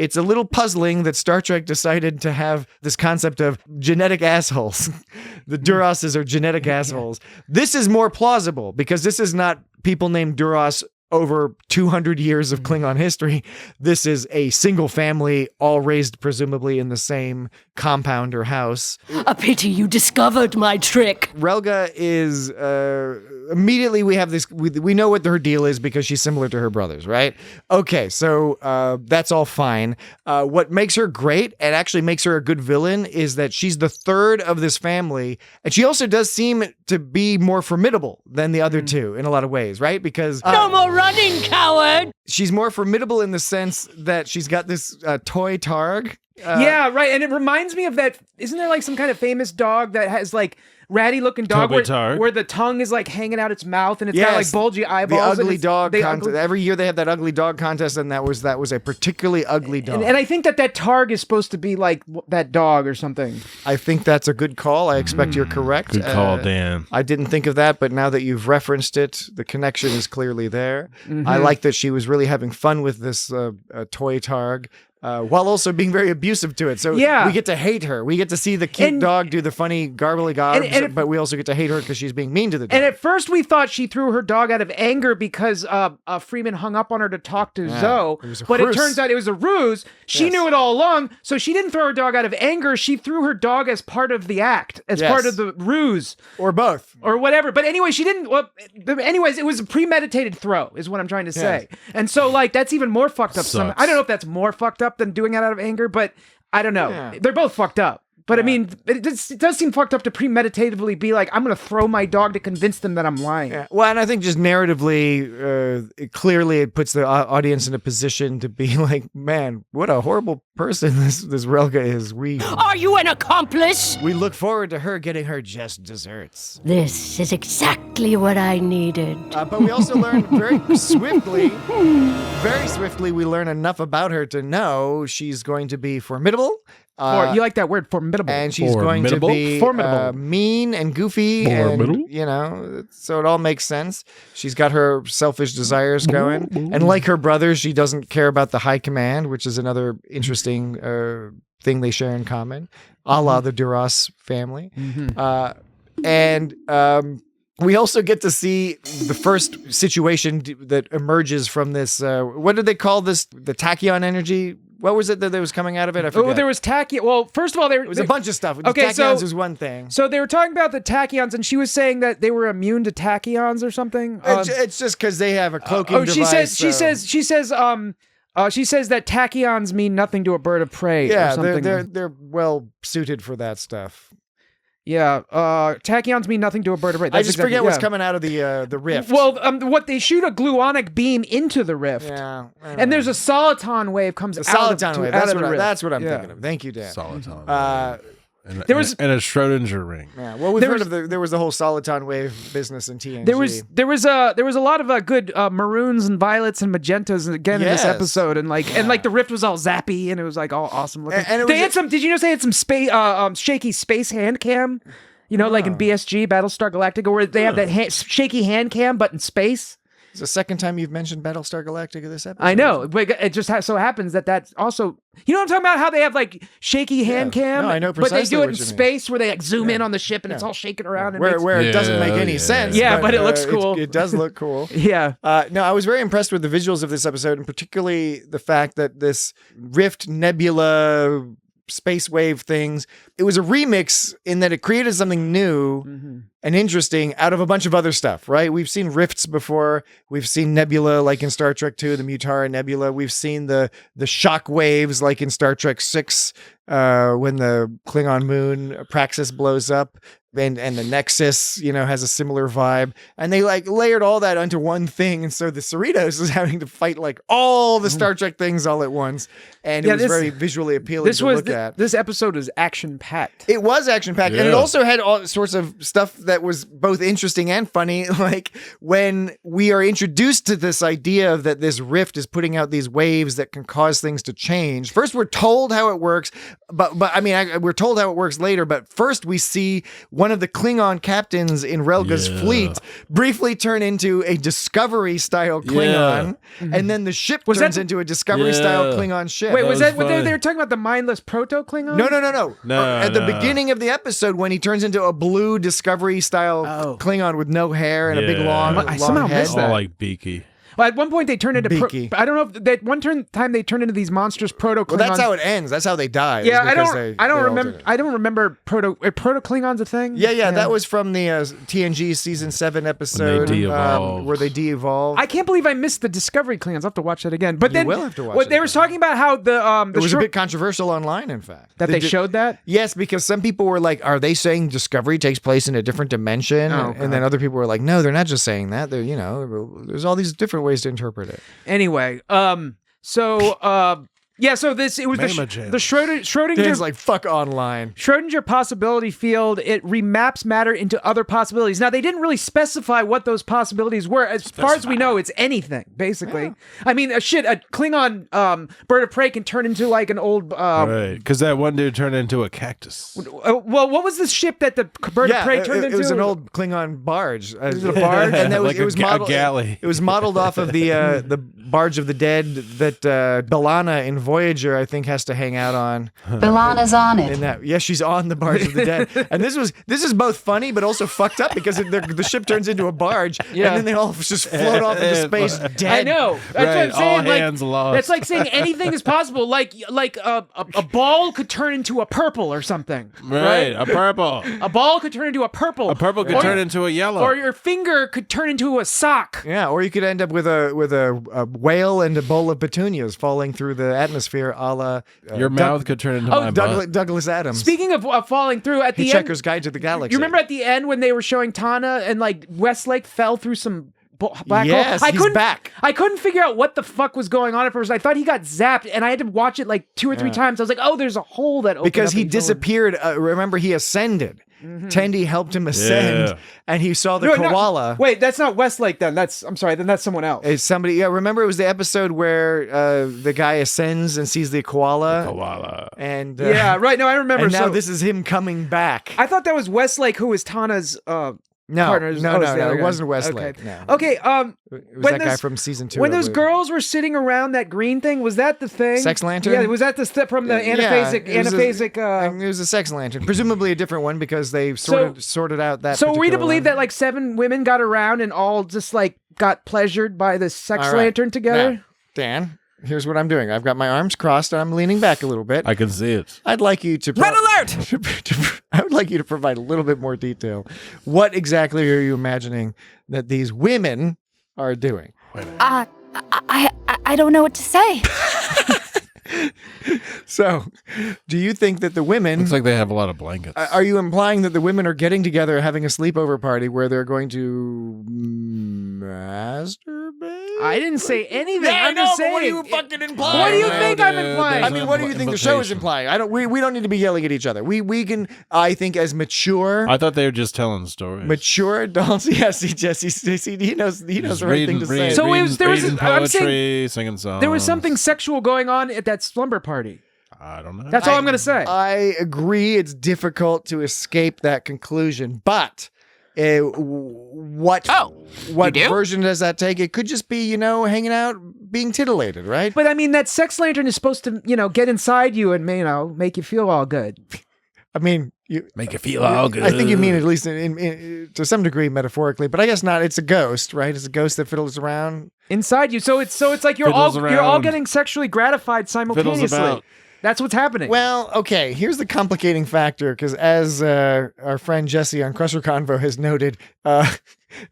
it's a little puzzling that Star Trek decided to have this concept of genetic assholes. The Duroses are genetic assholes. This is more plausible because this is not people named Duras over 200 years of Klingon history. This is a single family, all raised presumably in the same compound or house. A pity you discovered my trick. Relga is immediately we have this. We know what her deal is because she's similar to her brothers, right? Okay, so that's all fine. What makes her great and actually makes her a good villain is that she's the third of this family, and she also does seem to be more formidable than the other two in a lot of ways, right? Because No more running, coward! she's more formidable in the sense that she's got this toy Targ. Yeah, right. And it reminds me of that. Isn't there like some kind of famous dog that has like ratty looking dog where the tongue is like hanging out its mouth and it's got like bulgy eyeballs? The ugly dog contest. Every year they have that ugly dog contest, and that was a particularly ugly dog. And I think that Targ is supposed to be like that dog or something. I think that's a good call. I expect you're correct. Good call, Dan. I didn't think of that, but now that you've referenced it, the connection is clearly there. I like that she was really having fun with this toy Targ. While also being very abusive to it. So we get to hate her. We get to see the cute dog do the funny garbly garbs, but we also get to hate her because she's being mean to the dog. And at first we thought she threw her dog out of anger because Freeman hung up on her to talk to Zoe. But it turns out it was a ruse. She knew it all along, so she didn't throw her dog out of anger. She threw her dog as part of the act, as part of the ruse. Or both. Or whatever. But anyway, she didn't... Well, anyways, it was a premeditated throw, is what I'm trying to say. And so, like, that's even more fucked up. I don't know if that's more fucked up than doing it out of anger, but I don't know. Yeah. They're both fucked up. But I mean, it does seem fucked up to premeditatively be like, I'm going to throw my dog to convince them that I'm lying. Yeah. Well, and I think just narratively, clearly it puts the audience in a position to be like, man, what a horrible person this Relga is. Are you an accomplice? We look forward to her getting her just desserts. This is exactly what I needed. But we also learn very swiftly, we learn enough about her to know she's going to be formidable. You like that word, formidable. And she's going to be mean and goofy. And, you know, so it all makes sense. She's got her selfish desires going. And like her brothers, she doesn't care about the high command, which is another interesting thing they share in common, a la the Duras family. And we also get to see the first situation that emerges from this. What did they call this? The tachyon energy? What was it that was coming out of it? I forget. Oh, there was tachyon. Well, first of all, there was a bunch of stuff. Okay, tachyons is one thing. So they were talking about the tachyons, and she was saying that they were immune to tachyons or something. It's just because they have a cloaking device. She says that tachyons mean nothing to a bird of prey. Yeah, or something. they're well suited for that stuff. Yeah, tachyons mean nothing to a bird of prey. I just forget what's coming out of the rift. Well, what they shoot a gluonic beam into the rift. Yeah, and there's a soliton wave comes out of the rift. That's what I'm thinking of. Thank you, Dan. Soliton. And a Schrodinger ring. Yeah, well, we've heard of there was the whole soliton wave business in TNG. There was a lot of good maroons and violets and magentas again in this episode, and the rift was all zappy and it was like all awesome looking. And they had some. Did you know they had some shaky space hand cam? You know, like in BSG Battlestar Galactica, where they have that shaky hand cam, but in space. It's the second time you've mentioned Battlestar Galactica this episode. I know, but it just so happens that also... You know what I'm talking about? How they have like shaky hand cam? No, I know precisely. But they do it in space where they like zoom in on the ship and it's all shaking around. And where it doesn't make any sense. Yeah, but it looks cool. It does look cool. Yeah. No, I was very impressed with the visuals of this episode, and particularly the fact that this Rift Nebula space wave things, it was a remix in that it created something new and interesting out of a bunch of other stuff, right? We've seen rifts before. We've seen nebula like in Star Trek 2, the Mutara Nebula. We've seen the shock waves like in Star Trek 6 when the Klingon moon Praxis blows up. And the Nexus, you know, has a similar vibe. And they like layered all that onto one thing. And so the Cerritos is having to fight like all the Star Trek things all at once. And it was very visually appealing to look at. This episode was action-packed. It was action-packed. And it also had all sorts of stuff that was both interesting and funny. Like when we are introduced to this idea of that this rift is putting out these waves that can cause things to change. First, we're told how it works, but I mean, we're told how it works later. But first, we see one of the Klingon captains in Relga's fleet briefly turn into a Discovery-style Klingon, and then the ship turns into a Discovery-style Klingon ship. Wait, was that what they were talking about? The mindless proto-Klingon? No. At the beginning of the episode, when he turns into a blue Discovery-style Klingon with no hair and a big long I somehow head. missed that. All like beaky. Well, at one point they turned into. I don't know if that time they turned into these monstrous proto Klingons. Well, that's how it ends. That's how they die. Yeah, I don't remember. I don't remember proto Klingons a thing. Yeah, that was from the TNG season 7 episode where they de-evolved. I can't believe I missed the Discovery Klingons. I'll have to watch that again. But then you will have to watch what they were talking about how it was a bit controversial online, in fact, that they showed that. Yes, because some people were like, "Are they saying Discovery takes place in a different dimension?" And then other people were like, "No, they're not just saying that. They're there's all these different ways to interpret it." Anyway, so this it was the Schrodinger. Dan's like, fuck online. Schrodinger possibility field. It remaps matter into other possibilities. Now they didn't really specify what those possibilities were. As far as we know, it's anything basically. Yeah. I mean, a Klingon bird of prey can turn into like an old right, because that one dude turned into a cactus. Well, what was the ship that the bird of prey turned into? It was an old Klingon barge. Was it a barge? And that like it was modeled. Galley. It was modeled off of the barge of the dead that B'Elanna in Voyager, I think, has to hang out on. B'Elanna's on it. She's on the barge of the dead. And this is both funny but also fucked up because the ship turns into a barge and then they all just float off into space dead. I know. That's what I'm saying. All hands lost. That's like saying anything is possible. Like a ball could turn into a purple or something. Right? A purple. A ball could turn into a purple. A purple could turn into a yellow. Or your finger could turn into a sock. Yeah, or you could end up with a whale and a bowl of petunias falling through the atmosphere, a la your mouth could turn into my butt. Douglas Adams. Speaking of falling through, at the end, Hitchhiker's Guide to the Galaxy. You remember at the end when they were showing Tana and like Westlake fell through some black hole? He's back. I couldn't figure out what the fuck was going on at first. I thought he got zapped, and I had to watch it like 2 or 3 times. I was like, oh, there's a hole that opened because up he disappeared. Remember, he ascended. Mm-hmm. Tendi helped him ascend, and he saw the koala. Wait, that's not Westlake then. I'm sorry, then that's someone else. It's somebody. Yeah, remember it was the episode where the guy ascends and sees the koala. And yeah, right. No, I remember. And now this is him coming back. I thought that was Westlake, who was Tana's partners. No, it wasn't Westlake. Okay. It was that guy from season 2. When those girls were sitting around that green thing, was that the thing? Sex lantern? Yeah, was that the step from the anaphasic? It was a sex lantern, presumably a different one because they sorted out that. So are we to believe that like 7 women got around and all just like got pleasured by this sex lantern together? Now, Dan, here's what I'm doing. I've got my arms crossed and I'm leaning back a little bit. I can see it. I'd like you to... Red alert! I would like you to provide a little bit more detail. What exactly are you imagining that these women are doing? I don't know what to say. So, do you think that the women... Looks like they have a lot of blankets. Are you implying that the women are getting together, having a sleepover party where they're going to masturbate? I didn't say anything. Yeah, I'm just saying. What are you fucking implying? What do you think I'm implying? I mean, what do you think the show is implying? We don't need to be yelling at each other. We can, I think, as mature... I thought they were just telling stories. Mature adults. Yes, Jesse, he knows the right thing to say. So there was poetry, singing songs. There was something sexual going on at that slumber party. I don't know. That's all I'm going to say. I agree. It's difficult to escape that conclusion, but what version does that take? It could just be, hanging out, being titillated, right? But I mean, that sex lantern is supposed to, get inside you and, make you feel all good. I mean, make you feel all good. I think you mean at least to some degree metaphorically, but I guess not. It's a ghost, right? It's a ghost that fiddles around inside you. So it's like you're all getting sexually gratified simultaneously. That's what's happening. Well, okay, here's the complicating factor, because as our friend Jesse on Crusher Convo has noted, at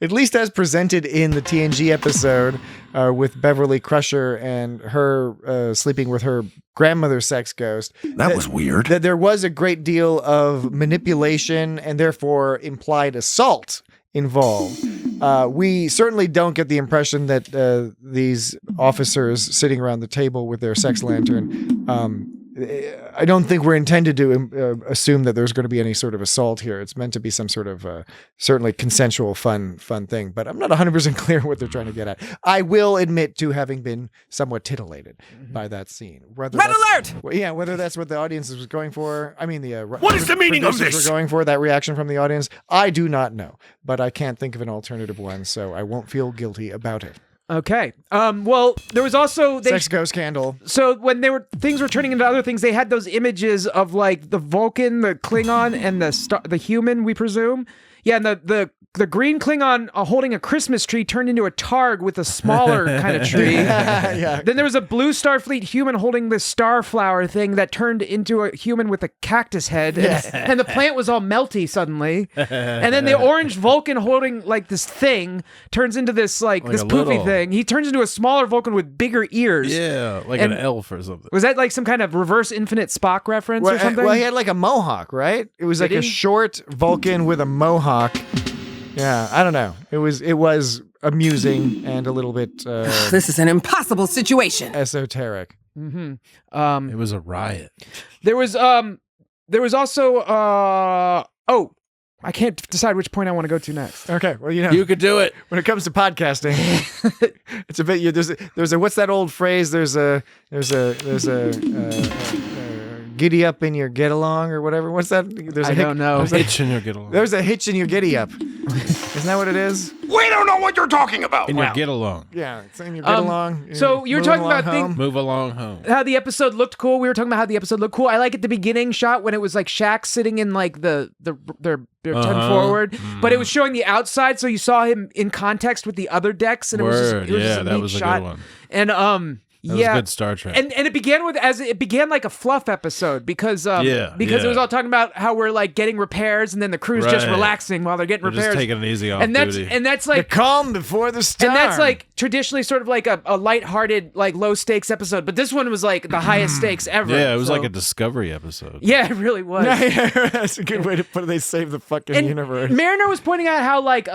least as presented in the TNG episode with Beverly Crusher and her sleeping with her grandmother's sex ghost. That was weird. That there was a great deal of manipulation and therefore implied assault involved. We certainly don't get the impression that these officers sitting around the table with their sex lantern I don't think we're intended to assume that there's going to be any sort of assault here. It's meant to be some sort of certainly consensual, fun thing. But I'm not 100% clear what they're trying to get at. I will admit to having been somewhat titillated by that scene. Red alert! Yeah, whether that's what the audience was going for. I mean, what is the meaning of this? Were going for that reaction from the audience. I do not know, but I can't think of an alternative one, so I won't feel guilty about it. Okay. Well, there was also sex ghost candle. So when things were turning into other things, they had those images of like the Vulcan, the Klingon, and the human, we presume. Yeah, and the green Klingon holding a Christmas tree turned into a Targ with a smaller kind of tree. Yeah. Then there was a blue Starfleet human holding this starflower thing that turned into a human with a cactus head. Yes. And the plant was all melty suddenly. And then the orange Vulcan holding like this thing turns into this like this poofy thing. He turns into a smaller Vulcan with bigger ears. Yeah, like an elf or something. Was that like some kind of reverse Infinite Spock reference or something? Well, he had like a mohawk, right? It was like a short Vulcan with a mohawk. Yeah, I don't know. It was amusing and a little bit. This is an impossible situation. Esoteric. Mm-hmm. It was a riot. There was also I can't decide which point I want to go to next. Okay, well you could do it. When it comes to podcasting, it's a bit. There's a what's that old phrase? There's a giddy up in your get along or whatever. What's that? I don't know. There's a hitch in your get along. There's a hitch in your giddy up. Isn't that what it is? We don't know what you're talking about. In your get along. Yeah, it's in your get along. So you were talking about move along home. How the episode looked cool. We were talking about how the episode looked cool. I like at the beginning shot when it was like Shaq sitting in like their 10 forward, but it was showing the outside, so you saw him in context with the other decks, and it was just a neat shot. A good one. And that was good Star Trek. And it began like a fluff episode because it was all talking about how we're like getting repairs and then the crew's just relaxing while they're getting repairs. Just taking it easy off duty. And that's like the calm before the storm. And that's like traditionally sort of like a lighthearted, like low stakes episode. But this one was like the highest stakes ever. Yeah, it was like a Discovery episode. Yeah, it really was. That's a good way to put it. They saved the fucking universe. Mariner was pointing out how like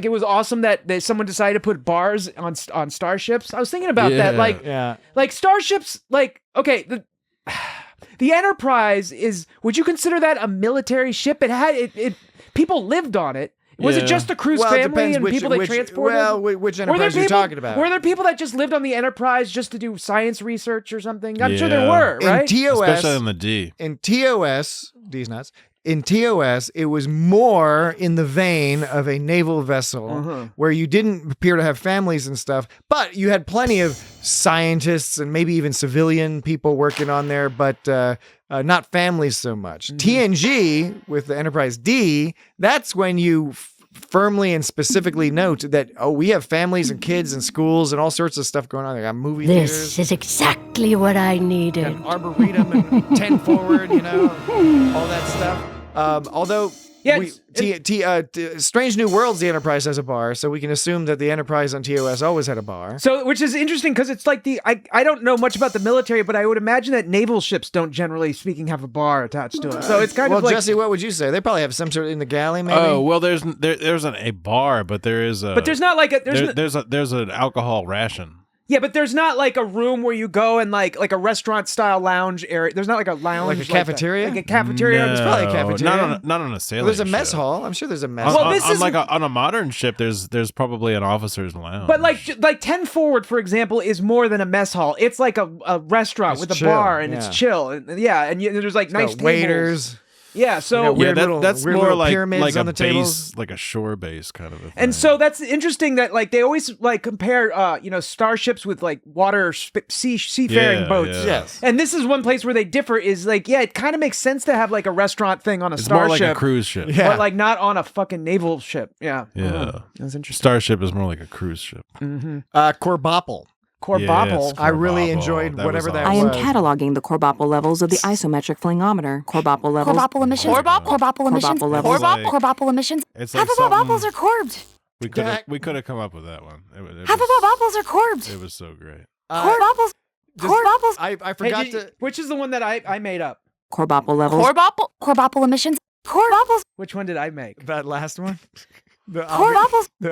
it was awesome that someone decided to put bars on starships. I was thinking about that. Like starships, like, okay, the Enterprise is, would you consider that a military ship? It had people lived on it. Was it just the crew's family and people they transported? Well, which Enterprise are you talking about? Were there people that just lived on the Enterprise just to do science research or something? I'm sure there were, right? In TOS, especially on the D. In TOS, D's nuts. In TOS, it was more in the vein of a naval vessel where you didn't appear to have families and stuff, but you had plenty of scientists and maybe even civilian people working on there, but not families so much. TNG, with the Enterprise D, that's when you firmly and specifically note that, we have families and kids and schools and all sorts of stuff going on. They got movie theaters. This is exactly what I needed. And Arboretum and 10 forward, all that stuff. Although Strange New Worlds, the Enterprise has a bar, so we can assume that the Enterprise on TOS always had a bar. So, which is interesting because it's like I don't know much about the military, but I would imagine that naval ships don't, generally speaking, have a bar attached to it. So it's kind of like. Well, Jesse, what would you say? They probably have some sort of in the galley, maybe. Oh well, there's a bar, but there is a. But there's not like a there's an alcohol ration. Yeah, but there's not like a room where you go and like a restaurant style lounge area. There's not like a lounge, like a cafeteria. Like a cafeteria. No, there's probably a cafeteria. Not on a sailing. Well, there's a mess ship. hall. I'm sure there's a mess. Well, hall. On a modern ship, there's probably an officer's lounge. But like 10 forward, for example, is more than a mess hall. It's like a restaurant with a bar and it's chill. And there's like nice waiters. Tables. Yeah, so that's more like a base, tables. Like a shore base kind of a thing. And so that's interesting that like they always like compare starships with like water seafaring boats. Yeah. Yes. And this is one place where they differ is like it kind of makes sense to have like a restaurant thing on a starship. More like a cruise ship. But like not on a fucking naval ship. Yeah. Yeah. That's interesting. Starship is more like a cruise ship. Mm-hmm. Corbopple. Corbopple. I really enjoyed whatever that was. I am cataloging the Corbopple levels of the isometric flingometer. Corbopple levels. Corbopple emissions. Corbopple emissions. levels. Corbopple emissions. It's Half of our bopples are corbed. We could have come up with that one. Half of our bopples are corbed. It was so great. Corbopple. I forgot to. Which is the one that I made up? Corbopple levels. Corbopple emissions. Corbopples. Which one did I make? That last one. The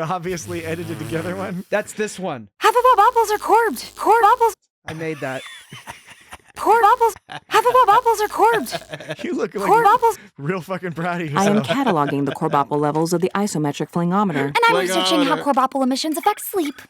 obviously edited together one. That's this one. Half of our bopples are corbed. Corbopples. I made that. Cord bobbles. Half of all bobbles are corbed. You look like Cord bobbles. real fucking proud of I am yourself. cataloging the Corbopple levels of the isometric flingometer. And I'm researching how corbopple emissions affect sleep.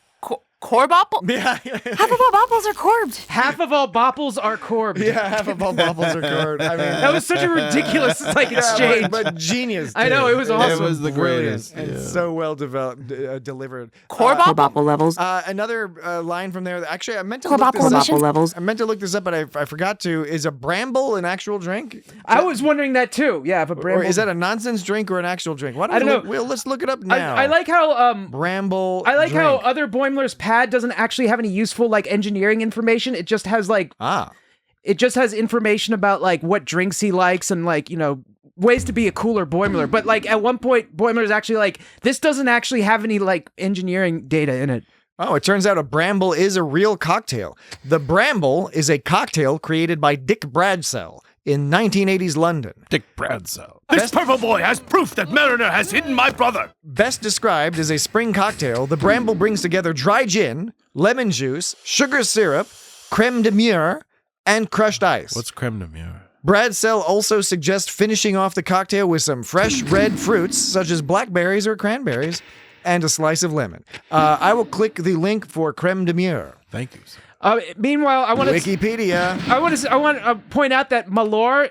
Corbopple? Yeah. Half of all bobbles are corbed. Half of all bopples are corbed. Yeah, half of all bobbles are corbed. I mean, that was such a ridiculous exchange. but genius. I know, it was awesome. It was the Brilliant. greatest. And Yeah. so well developed, delivered. Corbopple levels. Another line from there. Actually, I meant to Corbopple levels. I meant to look this up, but I forgot to. Is a bramble an actual drink? I was wondering that too. Yeah, if a bramble. Or is that a nonsense drink or an actual drink? Why don't I don't know. Well, let's look it up now. I like how bramble. I like how drink. other Boimler's pad doesn't actually have any useful engineering information. It just has it just has information about what drinks he likes and ways to be a cooler Boimler. But at one point Boimler's actually this doesn't actually have any engineering data in it. Oh, it turns out a bramble is a real cocktail. The bramble is a cocktail created by Dick Bradsell in 1980s London. Dick Bradsell. This purple boy has proof that Mariner has hidden my brother. Best described as a spring cocktail, the bramble brings together dry gin, lemon juice, sugar syrup, creme de mure, and crushed ice. What's creme de mure? Bradsell also suggests finishing off the cocktail with some fresh red fruits, such as blackberries or cranberries, and a slice of lemon. I will click the link for creme de mure. Thank you, sir. Meanwhile, I want to Wikipedia. I want to point out that Malor.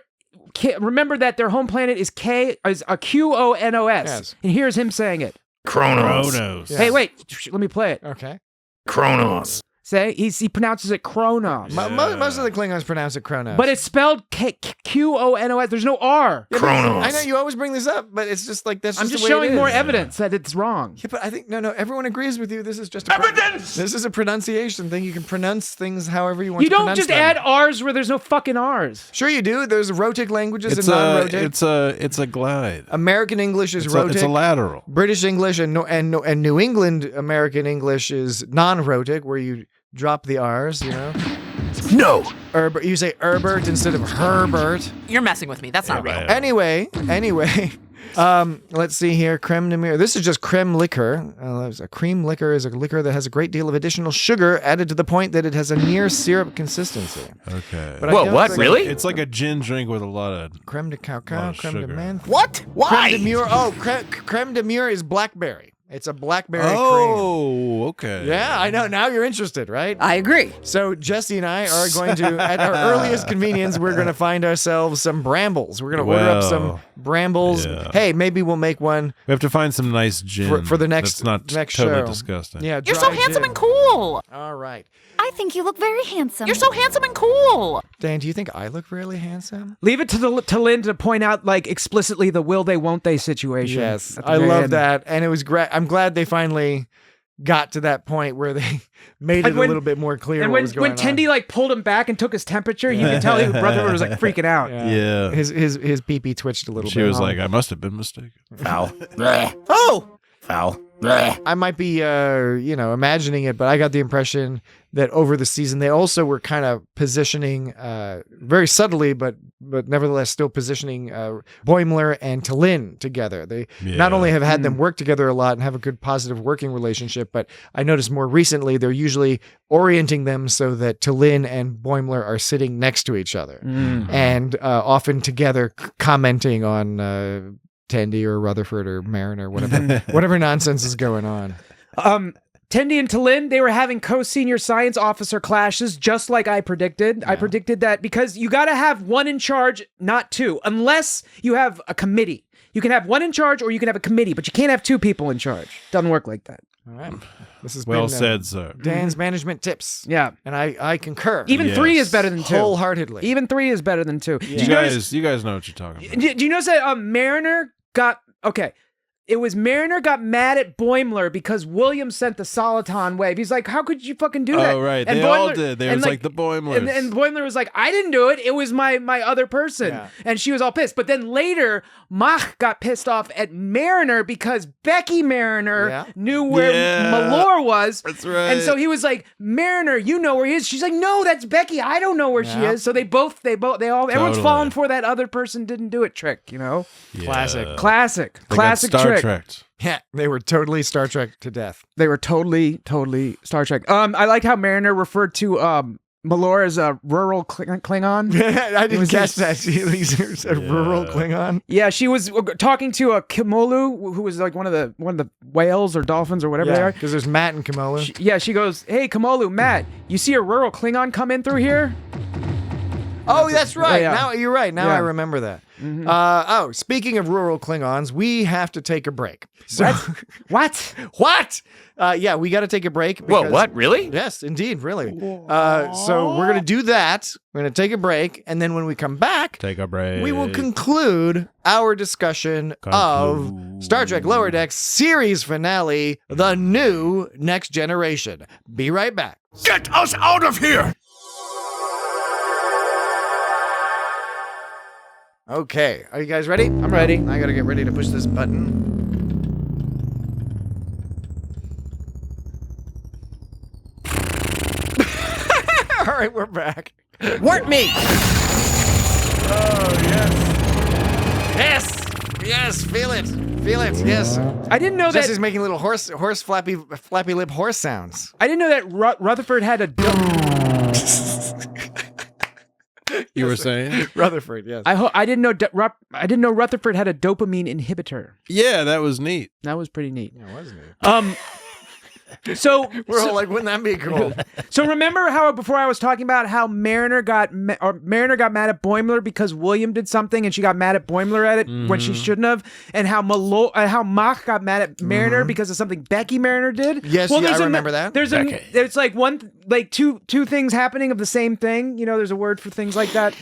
Remember that their home planet is a QONOS. Yes. And here's him saying it. Kronos. Yeah. Hey, wait. Let me play it. Okay. Kronos. Say he pronounces it Kronos. Most of the Klingons pronounce it Kronos. But it's spelled QONOS. There's no R. Yeah, Kronos. I know you always bring this up, but it's just that's just I'm the just way showing it is. more evidence that it's wrong. Yeah, but I think no, everyone agrees with you. This is just Evidence! This is a pronunciation thing. You can pronounce things however you want You to don't pronounce just them. add R's where there's no fucking R's. Sure you do. There's rhotic languages It's and non-rhotic. it's a glide. American English is rhotic. It's a lateral. British English and New England American English is non-rhotic, where you drop the R's, No. You say Herbert instead of Herbert. You're messing with me. That's not real. Anyway, let's see here. Creme de mure. This is just creme liquor. A cream liquor is a liquor that has a great deal of additional sugar added to the point that it has a near syrup consistency. Okay. But I don't think- It's like a gin drink with a lot of Creme de cacao, creme de sugar. menthe. What? Why? Creme de mure. Oh, creme de mure is blackberry. It's a blackberry cream. Oh, okay. Yeah, I know. Now you're interested, right? I agree. So Jesse and I are going to, at our earliest convenience, we're going to find ourselves some brambles. We're going to order up some brambles. Yeah. Hey, maybe we'll make one We have to find some nice gin for the next that's not next totally show. disgusting. Yeah, You're so dry handsome gin. and cool. All right. I think you look very handsome. You're so handsome and cool. Dan, do you think I look really handsome? Leave it to Lynn to point out explicitly the will they won't they situation. Yes, at the I very love end. that, and it was great. I'm glad they finally got to that point where they made it a little bit more clear And what was going when Tendi pulled him back and took his temperature, you could tell his brother was freaking out. on. Yeah. His pee-pee twitched a little bit. She was like, I must have been mistaken. Foul. Oh. Foul. I might be, imagining it, but I got the impression that over the season they also were kind of positioning, very subtly, but nevertheless still positioning Boimler and T'Lyn together. They not only have had them work together a lot and have a good positive working relationship, but I noticed more recently they're usually orienting them so that T'Lyn and Boimler are sitting next to each other and often together commenting on Tendi or Rutherford or Mariner, whatever nonsense is going on. Tendi and T'Lyn, they were having co-senior science officer clashes, just like I predicted. I predicted that because you got to have one in charge, not two, unless you have a committee. You can have one in charge or you can have a committee, but you can't have two people in charge. Doesn't work like that. All right. This is Well said, sir. Dan's management tips. Yeah. And I concur. Even 3 is better than 2. Wholeheartedly. Even 3 is better than 2. You guys know what you're talking about. Do you notice that Mariner got... Okay. It was Mariner got mad at Boimler because William sent the Soliton wave. He's like, how could you fucking do that? Oh, right. And They all did. They was like the Boimlers. And Boimler was like, I didn't do it. It was my other person. Yeah. And she was all pissed. But then later, Mach got pissed off at Mariner because Becky Mariner knew where Malor was. That's right. And so he was like, Mariner, you know where he is. She's like, no, that's Becky. I don't know where she is. So everyone's falling for that other person didn't do it trick, Yeah. Classic They got Star trick. Trek. Yeah, they were totally Star Trek to death. They were totally Star Trek. I like how Mariner referred to Malor is a rural Klingon. I didn't catch that. He's a rural Klingon. Yeah, she was talking to a Kimolu, who was like one of the whales or dolphins or whatever they are. Because there's Matt and Kimolu. She goes, "Hey, Kimolu, Matt, you see a rural Klingon come in through here?" Oh, that's right. Yeah. Now you're right. Now Yeah. I remember that. Mm-hmm. Speaking of rural Klingons, we have to take a break. So, What? Yeah, we got to take a break. Whoa, what? Really? Yes, indeed, really. So we're gonna do that. We're gonna take a break, and then when we come back, Take a break. we will conclude our discussion of Star Trek Lower Decks series finale, The New Next Generation. Be right back. Get us out of here! Okay, are you guys ready? I'm ready. I gotta get ready to push this button. All right, we're back. Work me! Oh, yes. Yes, feel it. Feel it, yes. I didn't know Jesse's that. making little horse flappy lip horse sounds. I didn't know that Rutherford had a. You were saying? Rutherford, yes. I didn't know. I didn't know Rutherford had a dopamine inhibitor. Yeah, that was neat. That was pretty neat. Yeah, wasn't it? So We're all like, wouldn't that be cool? So remember how before I was talking about how Mariner got mad at Boimler because William did something and she got mad at Boimler at it when she shouldn't have, and how Mach got mad at Mariner because of something Becky Mariner did. Yes, I remember that. There's two things happening of the same thing. You know, there's a word for things like that.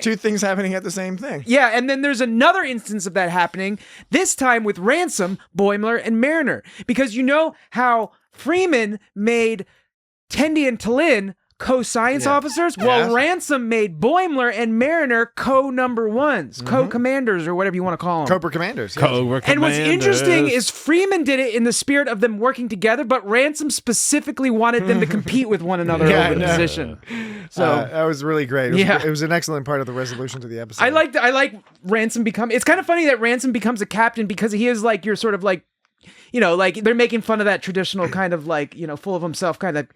Two things happening at the same thing. Yeah, and then there's another instance of that happening, this time with Ransom, Boimler, and Mariner. Because you know how Freeman made Tendi and T'Lyn co-science officers? Well, Ransom made Boimler and Mariner co-number ones, co-commanders, or whatever you want to call them. Cobra Commanders. Yes. Cobra And what's Commanders. interesting is Freeman did it in the spirit of them working together, but Ransom specifically wanted them to compete with one another over the position. So that was really great. It was an excellent part of the resolution to the episode. I like Ransom become. It's kind of funny that Ransom becomes a captain because he is like your sort of like, you know, like they're making fun of that traditional kind of like, you know, full of himself kind of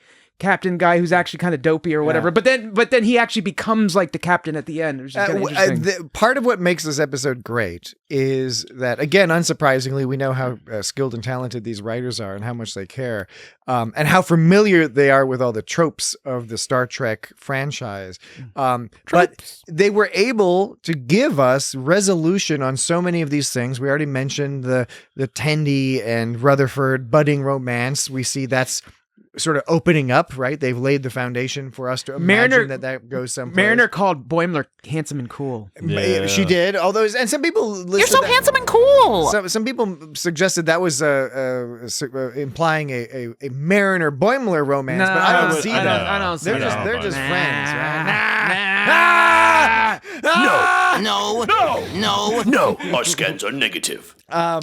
captain guy who's actually kind of dopey or whatever. Yeah. But then he actually becomes like the captain at the end, which is kind of interesting. Part of what makes this episode great is that, again, unsurprisingly, we know how skilled and talented these writers are and how much they care, and how familiar they are with all the tropes of the Star Trek franchise. But they were able to give us resolution on so many of these things. We already mentioned the Tendi and Rutherford budding romance. We see that's sort of opening up, right? They've laid the foundation for us to imagine that goes someplace. Mariner called Boimler handsome and cool. Yeah. She did. Although, and some people You're so handsome and cool. Some people suggested that was implying a Mariner Boimler romance, but I don't see that. I don't see they're that. They're just friends, right? No, our scans are negative. But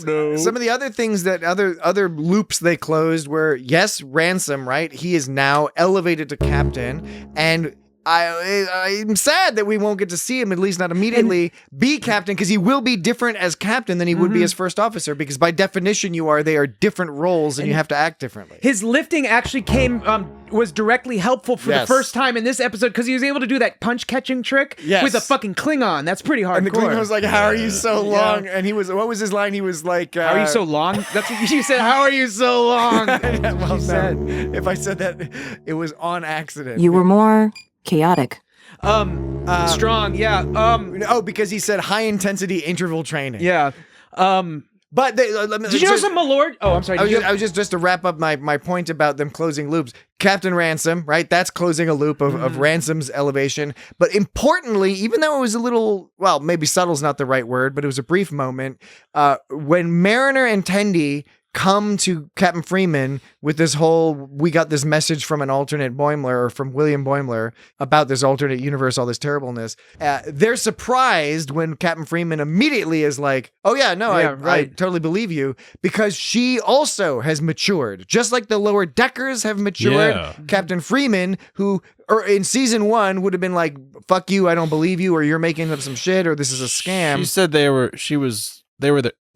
some of the other things that other loops they closed were, yes, Ransom, right? He is now elevated to captain, and I'm sad that we won't get to see him, at least not immediately, be captain, because he will be different as captain than he would be as first officer, because by definition they are different roles and you have to act differently. His lifting actually was directly helpful for the first time in this episode because he was able to do that punch catching trick with a fucking Klingon. That's pretty hardcore. And the Klingon was like, "How are you so long?" And he was, what was his line? He was like, "How are you so long?" That's what you said. "How are you so long?" Well said. If I said that, it was on accident. You were more chaotic. Strong, yeah. Because he said high intensity interval training. Yeah. But did you know some Malord? Oh, I'm sorry. I was just to wrap up my point about them closing loops. Captain Ransom, right? That's closing a loop of Ransom's elevation. But importantly, even though it was a little, well, maybe subtle's not the right word, but it was a brief moment, when Mariner and Tendi come to Captain Freeman with this whole, we got this message from an alternate Boimler, or from William Boimler, about this alternate universe, all this terribleness. They're surprised when Captain Freeman immediately is like, "Oh yeah, no, I totally believe you," because she also has matured. Just like the lower deckers have matured, Captain Freeman, who in season 1 would have been like, "Fuck you, I don't believe you," or "You're making up some shit," or "This is a scam." She said they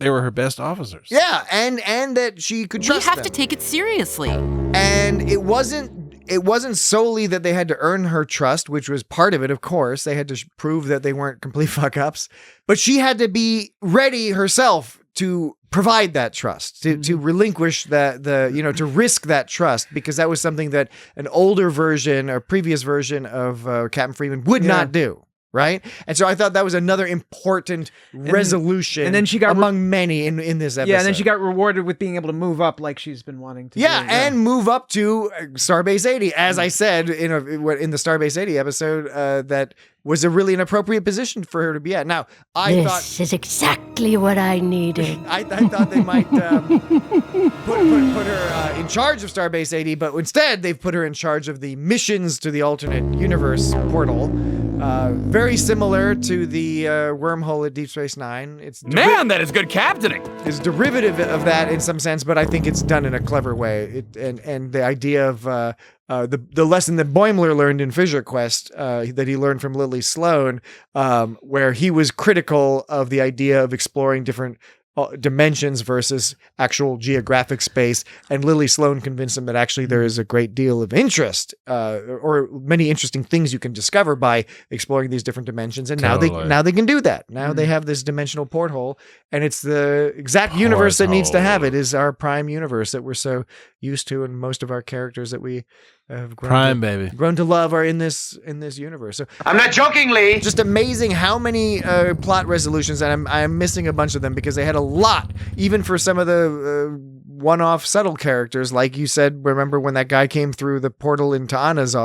They were her best officers. Yeah, and that she could trust We have them. to take it seriously. And it wasn't solely that they had to earn her trust, which was part of it, of course. They had to prove that they weren't complete fuck-ups. But she had to be ready herself to provide that trust, to relinquish to risk that trust, because that was something that an older version or previous version of Captain Freeman would not do. Right. And so I thought that was another important resolution. And then she got among many in this episode. Yeah. And then she got rewarded with being able to move up like she's been wanting to do. And move up to Starbase 80. As I said in the Starbase 80 episode, that was a really an appropriate position for her to be at. Now, This is exactly what I needed. I thought they might put her in charge of Starbase 80, but instead they've put her in charge of the missions to the alternate universe portal. Very similar to the wormhole at Deep Space Nine. That is good captaining. It's derivative of that in some sense, but I think it's done in a clever way. And the idea of the lesson that Boimler learned in Fissure Quest, that he learned from Lily Sloan, where he was critical of the idea of exploring different dimensions versus actual geographic space, and Lily Sloan convinced him that actually there is a great deal of interest or many interesting things you can discover by exploring these different dimensions, and now they can do that. Now they have this dimensional porthole, and it's the exact universe that needs to have it, is our prime universe that we're so used to, and most of our characters that we have grown to love are in this universe. So I'm not joking, Lee. Just amazing how many plot resolutions, and I'm missing a bunch of them because they had a lot, even for some of the one-off subtle characters, like you said. Remember when that guy came through the portal into Anna's, in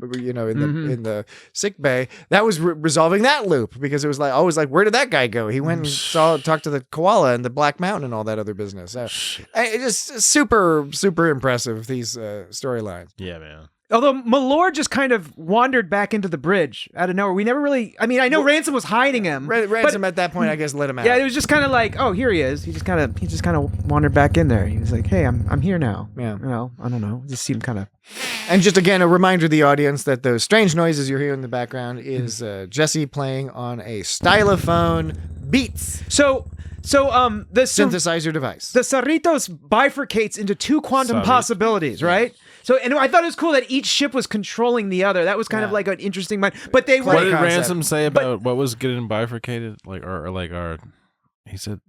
the sick bay? That was resolving that loop, because it was like, where did that guy go? He went and talked to the koala and the Black Mountain and all that other business. It just super impressive, these storylines. Yeah, man. Although Malor just kind of wandered back into the bridge out of nowhere. We never really... I mean, I know Ransom was hiding him. Ransom at that point, I guess, let him out. Yeah, it was just kind of like, oh, here he is. He just kind of wandered back in there. He was like, hey, I'm here now. Yeah. I don't know. It just seemed kind of... And just again, a reminder to the audience that those strange noises you're hearing in the background is Jesse playing on a stylophone Beats. So the synthesizer device. The Cerritos bifurcates into two quantum possibilities, right? So, and I thought it was cool that each ship was controlling the other. That was kind of like an interesting mind. But they what did Ransom say about what was getting bifurcated? He said...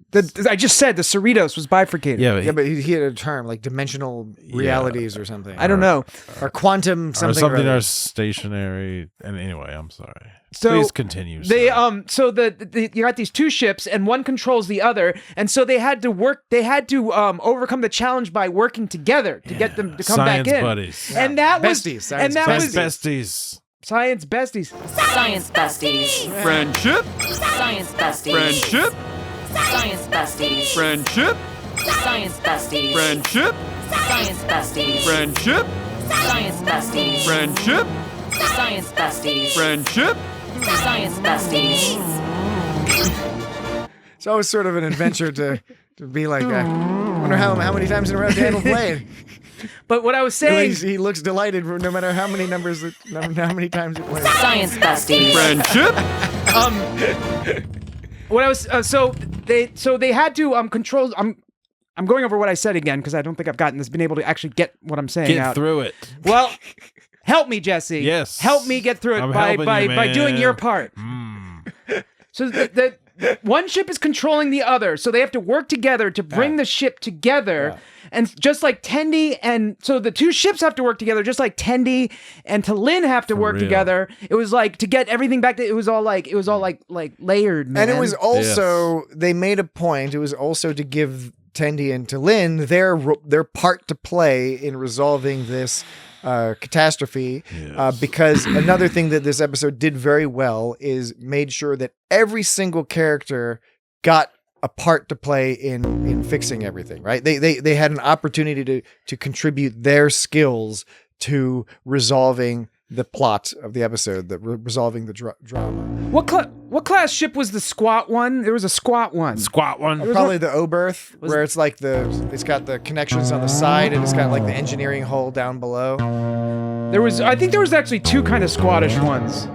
I just said the Cerritos was bifurcated. Yeah, but he had a term like dimensional realities or something. I don't know. Or quantum something. Or something are stationary. And anyway, I'm sorry. So please continue. They you got these two ships and one controls the other, and so they had to work. They had to overcome the challenge by working together to get them to come back in. Buddies. And that was besties. Besties. Science besties. Science besties. Friendship. Science besties. Friendship. Science besties. Friendship. Science besties. Friendship. Science besties. Friendship. Science besties. Friendship. Science besties. Friendship. Science besties. It's always sort of an adventure to be like, I wonder how many times in a row Dan will play it. But what I was saying, he looks delighted no matter how many times he plays. Science besties. Friendship. What I was so they had to control. I'm going over what I said again because I don't think I've been able to actually get what I'm saying out. Get through it. Well, help me, Jesse. Yes. Help me get through it by doing your part. So the one ship is controlling the other, so they have to work together to bring the ship together. Yeah. And just like Tendi, and so the two ships have to work together, just like Tendi and T'Lyn have to work together. It was like to get everything back. It was all like layered, man. And it was also they made a point. It was also to give Tendi and T'Lyn their part to play in resolving this catastrophe, because another thing that this episode did very well is made sure that every single character got a part to play in fixing everything, right? They had an opportunity to contribute their skills to resolving the plot of the episode, resolving the drama. What class ship was the squat one? There was a squat one. Probably the Oberth, where it's like it's got the connections on the side and it's got like the engineering hull down below. I think there was actually two kind of squattish ones.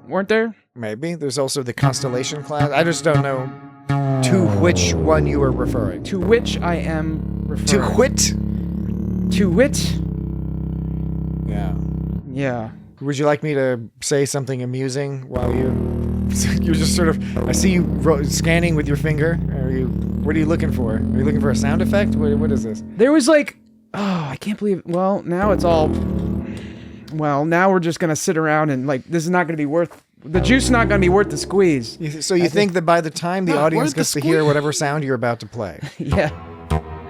weren't there? Maybe. There's also the Constellation class. I just don't know to which one you are referring. To which I am referring. To whit? To wit? Yeah. Yeah. Would you like me to say something amusing while you're just sort of, I see you scanning with your finger. What are you looking for? Are you looking for a sound effect? What is this? There was like, I can't believe, well, now it's all, now we're just going to sit around and like, this is not going to be worth, the juice is not going to be worth the squeeze. So you think that by the time the audience gets to hear whatever sound you're about to play. Yeah.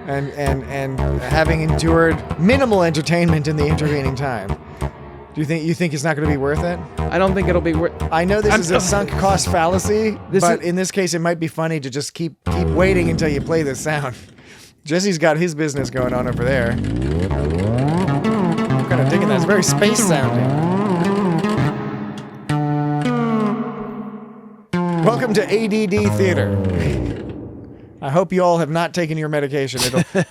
And having endured minimal entertainment in the intervening time, do you think it's not going to be worth it? I don't think it'll be worth. I know this is a sunk cost fallacy, but in this case, it might be funny to just keep waiting until you play this sound. Jesse's got his business going on over there. I'm kind of digging that. It's very space sounding. Welcome to ADD Theater. I hope you all have not taken your medication.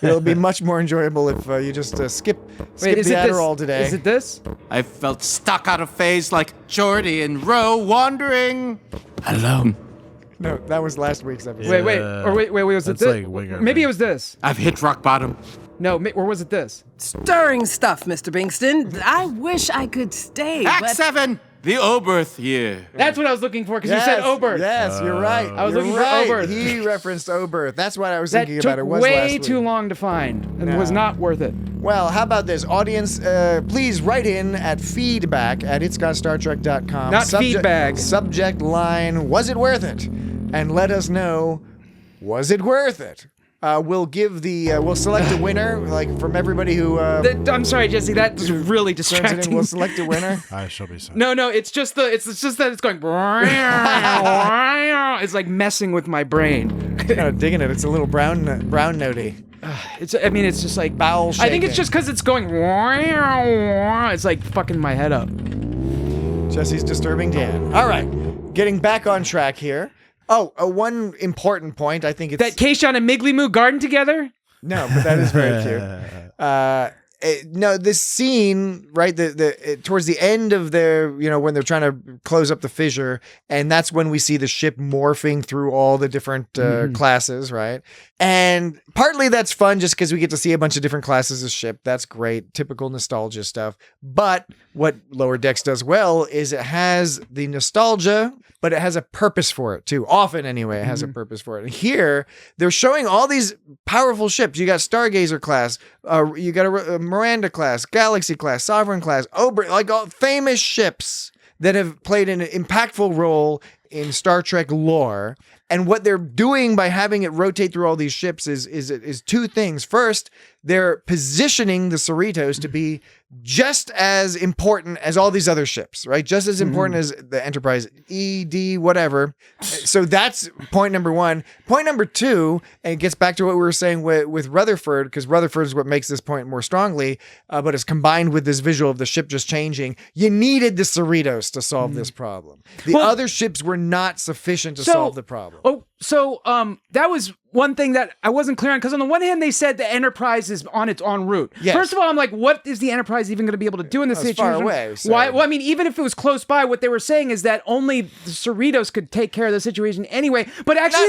It'll be much more enjoyable if you just skip the Adderall today. Is it this? I felt stuck out of phase like Jordy and Roe wandering alone. No, that was last week's episode. Wait, was it this? Like Maybe it was this. I've hit rock bottom. No, or was it this? Stirring stuff, Mr. Bingston. I wish I could stay, Act 7, the Oberth year. That's what I was looking for, because you said Oberth. Yes, you're right. I was looking for Oberth. He referenced Oberth. That's what I was that thinking took about. It was way too long to find, and was not worth it. Well, how about this? Audience, please write in at feedback@itsgotstartrek.com. Not feedback. Subject line, was it worth it? And let us know, was it worth it? We'll select a winner, like from everybody who. I'm sorry, Jesse. That's really distracting. We'll select a winner. I shall be sorry. No, it's just that it's going. It's like messing with my brain. Kind of digging it. It's a little brown notey. It's just like bowel shaking. I think it's just because it's going. It's like fucking my head up. Jesse's disturbing Dan. All right, getting back on track here. Oh, one important point. I think it's that Keishon and Miggly Moo garden together. No, but that is very cute. This scene, right? Towards the end of their, when they're trying to close up the fissure, and that's when we see the ship morphing through all the different classes, right? And partly that's fun just because we get to see a bunch of different classes of ship. That's great, typical nostalgia stuff. But what Lower Decks does well is it has the nostalgia, but it has a purpose for it too. Often, anyway, it has a purpose for it. And here, they're showing all these powerful ships. You got Stargazer class, you got a Miranda class, Galaxy class, Sovereign class, Oberth, like all famous ships that have played an impactful role in Star Trek lore. And what they're doing by having it rotate through all these ships is two things. First, they're positioning the Cerritos to be just as important as all these other ships, right? Just as important as the Enterprise, ED, whatever. So that's point number one. Point number two, and it gets back to what we were saying with Rutherford, because Rutherford is what makes this point more strongly, but it's combined with this visual of the ship just changing. You needed the Cerritos to solve this problem. The other ships were not sufficient to solve the problem. So that was one thing that I wasn't clear on, because on the one hand, they said the Enterprise is on its en route. Yes. First of all, I'm like, what is the Enterprise even going to be able to do in this situation? Far away. So. Why? Well, I mean, even if it was close by, what they were saying is that only the Cerritos could take care of the situation anyway. But actually,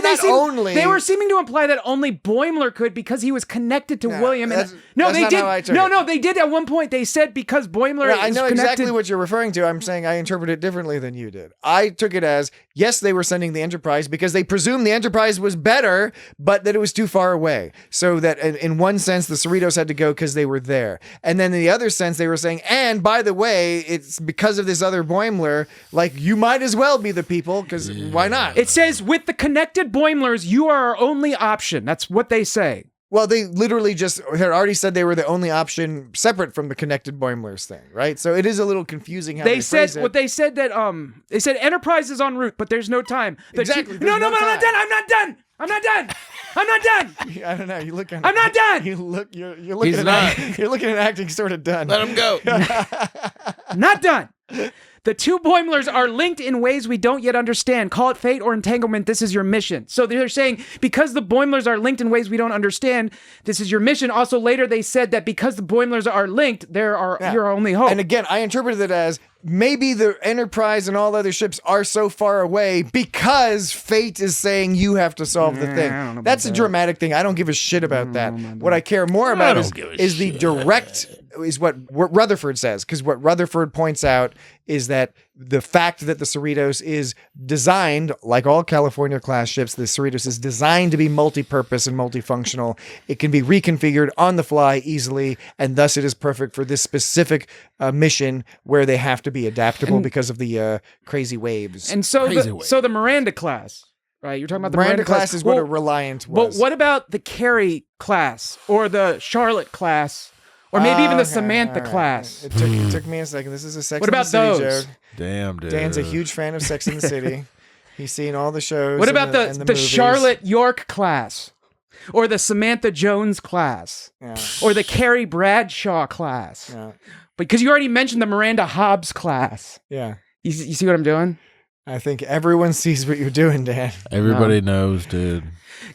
they were seeming to imply that only Boimler could, because he was connected to William. They did at one point. They said because Boimler is I know connected. exactly what you're referring to. I'm saying I interpret it differently than you did. I took it as, yes, they were sending the Enterprise because they presumed the Enterprise was better, but that it was too far away. So that in one sense, the Cerritos had to go because they were there. And then in the other sense, they were saying, and by the way, it's because of this other Boimler, like you might as well be the people, because why not? It says, with the connected Boimlers, you are our only option. That's what they say. Well, they literally just had already said they were the only option separate from the connected Boimlers thing, right? So it is a little confusing how they said phrase it. what they said that they said Enterprise is en route, but there's no time. Exactly. But I'm not done. I'm not done. I don't know. You look. I'm not done. You're looking at acting sort of done. Let him go. I'm not done. The two Boimlers are linked in ways we don't yet understand. Call it fate or entanglement. This is your mission. So they're saying because the Boimlers are linked in ways we don't understand, this is your mission. Also, later they said that because the Boimlers are linked, you're our only hope. And again, I interpreted it as maybe the Enterprise and all other ships are so far away because fate is saying you have to solve the thing. That's a dramatic thing. I don't give a shit about that. What I care more about is the direct, is what Rutherford says, because what Rutherford points out is that the fact that the Cerritos is designed, like all California class ships, the Cerritos is designed to be multi-purpose and multifunctional. It can be reconfigured on the fly easily, and thus it is perfect for this specific mission where they have to be adaptable because of the crazy waves. And so the Miranda class, right? You're talking about the Miranda class is what a Reliant was. But what about the Carrie class or the Charlotte class? Or maybe even the Samantha class. It took me a second. This is a Sex What and the about City those? joke. Damn, dude. Dan's a huge fan of Sex and the City. He's seen all the shows. What about and the movies. Charlotte York class? Or the Samantha Jones class? Yeah. Or the Carrie Bradshaw class? Yeah. Because you already mentioned the Miranda Hobbs class. Yeah. You see what I'm doing? I think everyone sees what you're doing, Dan. Everybody knows, dude.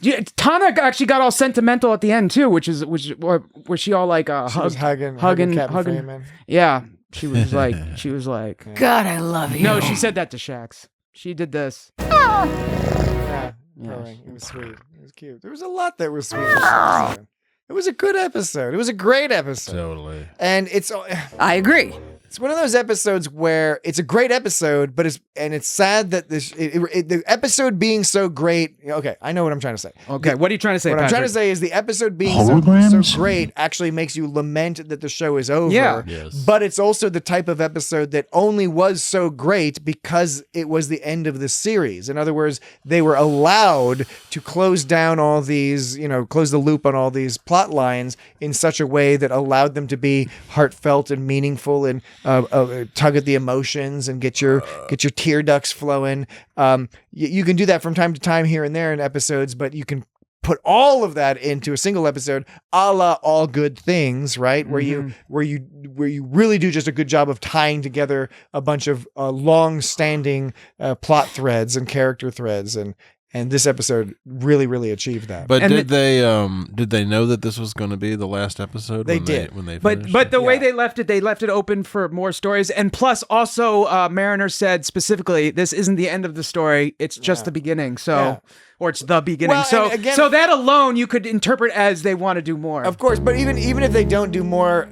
Yeah, Tana actually got all sentimental at the end too, which where she all like She was hugging Captain Freeman. Yeah, she was like, God, I love you. No, she said that to Shax. She did this. Yeah, it was sweet. It was cute. There was a lot that was sweet. In this episode. It was a good episode. It was a great episode. Totally. And I agree. It's one of those episodes where it's a great episode, but it's sad that the episode being so great. Okay, I know what I'm trying to say. Okay, what are you trying to say? What Patrick? I'm trying to say is the episode being so great actually makes you lament that the show is over. Yeah. Yes. But it's also the type of episode that only was so great because it was the end of the series. In other words, they were allowed to close down all these, close the loop on all these plot lines in such a way that allowed them to be heartfelt and meaningful and tug at the emotions and get your tear ducts flowing. You can do that from time to time here and there in episodes, but you can put all of that into a single episode, a la All Good Things, right? Mm-hmm. Where you really do just a good job of tying together a bunch of long-standing plot threads and character threads, and this episode really, really achieved that. But did they know that this was going to be the last episode? They did. When they finished But the way they left it open for more stories. And plus, also, Mariner said specifically, this isn't the end of the story. It's just the beginning. So, or it's the beginning. Well, so, and again, so that alone you could interpret as they want to do more. Of course, but even if they don't do more,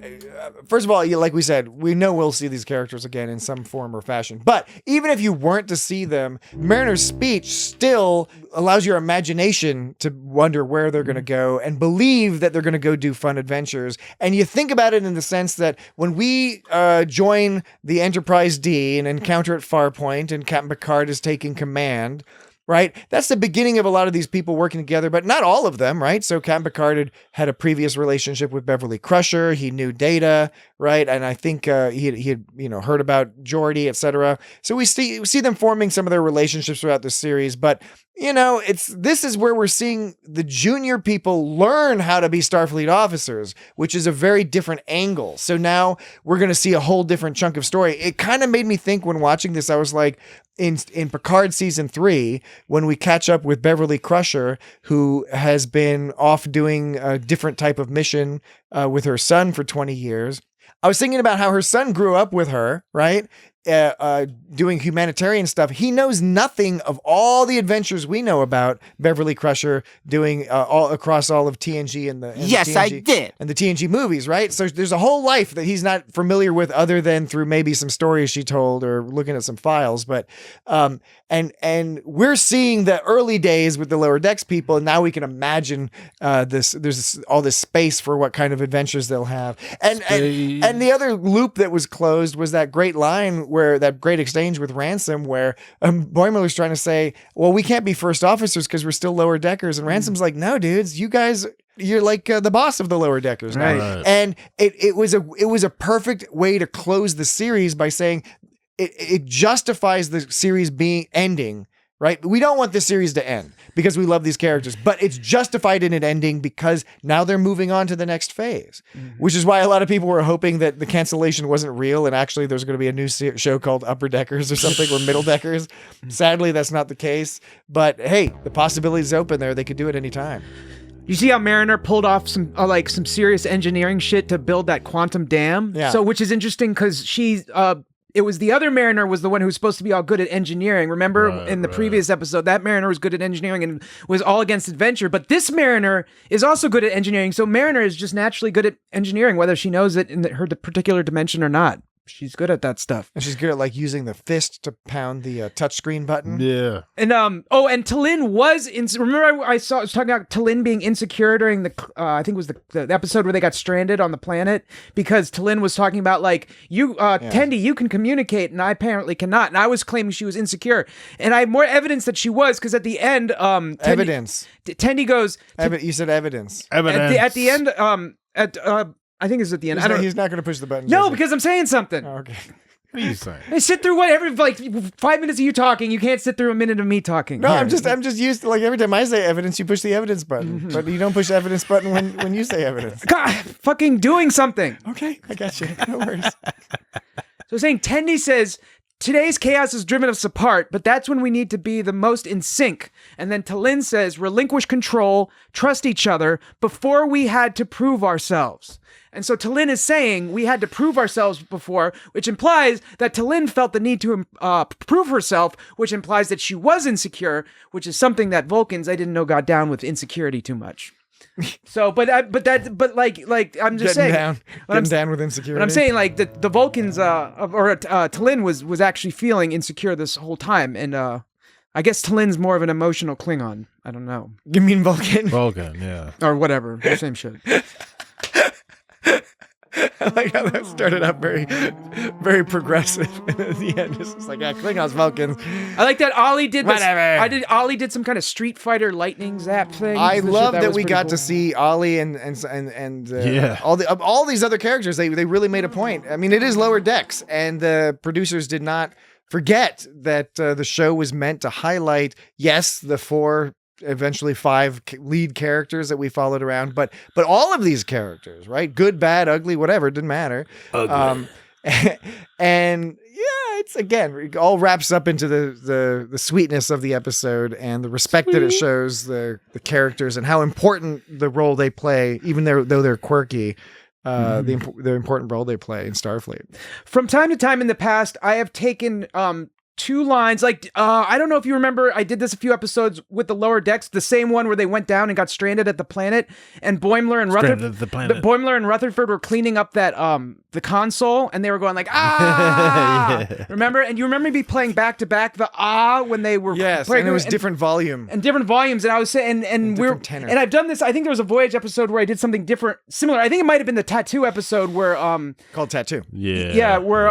first of all, like we said, we know we'll see these characters again in some form or fashion. But even if you weren't to see them, Mariner's speech still allows your imagination to wonder where they're going to go and believe that they're going to go do fun adventures. And you think about it in the sense that when we join the Enterprise D and encounter at Farpoint and Captain Picard is taking command, right? That's the beginning of a lot of these people working together, but not all of them, right? So Captain Picard had a previous relationship with Beverly Crusher. He knew Data, right? And I think he had heard about Geordi, etc. So we see them forming some of their relationships throughout the series, but this is where we're seeing the junior people learn how to be Starfleet officers, which is a very different angle. So now we're going to see a whole different chunk of story. It kind of made me think when watching this, I was like, in Picard season 3, when we catch up with Beverly Crusher, who has been off doing a different type of mission with her son for 20 years. I was thinking about how her son grew up with her, right? Doing humanitarian stuff. He knows nothing of all the adventures we know about Beverly Crusher doing all across all of TNG and the Yes, TNG, I did. and the TNG movies, right? So there's a whole life that he's not familiar with other than through maybe some stories she told or looking at some files. But and we're seeing the early days with the Lower Decks people, and now we can imagine there's all this space for what kind of adventures they'll have. And the other loop that was closed was that great line where that great exchange with Ransom where Boimler's trying to say, well, we can't be first officers because we're still lower deckers. And Ransom's like, no, dudes, you guys, you're like the boss of the lower deckers now. Right. And it was a perfect way to close the series by saying it justifies the series ending. Right? We don't want this series to end because we love these characters, but it's justified in it ending because now they're moving on to the next phase, which is why a lot of people were hoping that the cancellation wasn't real and actually there's going to be a new show called Upper Deckers or something or Middle Deckers. Sadly, that's not the case, but hey, the possibility is open there. They could do it anytime. You see how Mariner pulled off some some serious engineering shit to build that quantum dam? Yeah. So, which is interesting because she's it was the other Mariner was the one who was supposed to be all good at engineering. Remember in the previous episode, that Mariner was good at engineering and was all against adventure. But this Mariner is also good at engineering. So Mariner is just naturally good at engineering, whether she knows it in her particular dimension or not. She's good at that stuff. And she's good at like using the fist to pound the touchscreen button. Yeah. And and T'Lyn was remember I was talking about T'Lyn being insecure during the I think it was the episode where they got stranded on the planet because T'Lyn was talking about like Tendi, you can communicate and I apparently cannot, and I was claiming she was insecure, and I have more evidence that she was because at the end evidence. Tendi goes you said evidence. At the end I think it's at the end. He's not going to push the button. No, because I'm saying something. Oh, okay. What are you saying? I sit through every 5 minutes of you talking. You can't sit through a minute of me talking. No, I'm just used to like every time I say evidence, you push the evidence button, but you don't push the evidence button when you say evidence. God, fucking doing something. Okay, I got you. No worries. So saying Tendi says, today's chaos has driven us apart, but that's when we need to be the most in sync. And then T'Lyn says, relinquish control, trust each other before we had to prove ourselves. And so T'Lyn is saying we had to prove ourselves before, which implies that T'Lyn felt the need to prove herself, which implies that she was insecure, which is something that Vulcans, I didn't know, got down with insecurity too much. So, but I'm just saying, getting down with insecurity. But I'm saying like the Vulcans, T'Lyn was actually feeling insecure this whole time, and I guess T'Lyn's more of an emotional Klingon. I don't know. You mean Vulcan? Vulcan, yeah. Or whatever, same shit. I like how that started out very, very progressive, and at the end it's just like, Klingons, Vulcans. I like that Ollie did this. Whatever. Ollie did some kind of Street Fighter lightning zap thing. I love that we got to see Ollie and all these other characters. They really made a point. I mean, it is Lower Decks, and the producers did not forget that the show was meant to highlight, yes, the 4. Eventually 5 lead characters that we followed around, but all of these characters, right? Good, bad, ugly, whatever, it didn't matter. And yeah, it's again, it all wraps up into the sweetness of the episode and the respect that it shows the characters and how important the role they play, even though they're quirky. The important role they play in Starfleet. From time to time in the past, I have taken 2 lines, like I don't know if you remember, I did this a few episodes with the Lower Decks, the same one where they went down and got stranded at the planet, and Boimler and Rutherford were cleaning up that the console, and they were going like Yeah. Remember? And you remember me playing back to back the when they were playing, and it was different volume and different volumes, and I was saying and we're tenor. And I've done this. I think there was a Voyage episode where I did something different, similar. I think it might have been the Tattoo episode where called Tattoo. Where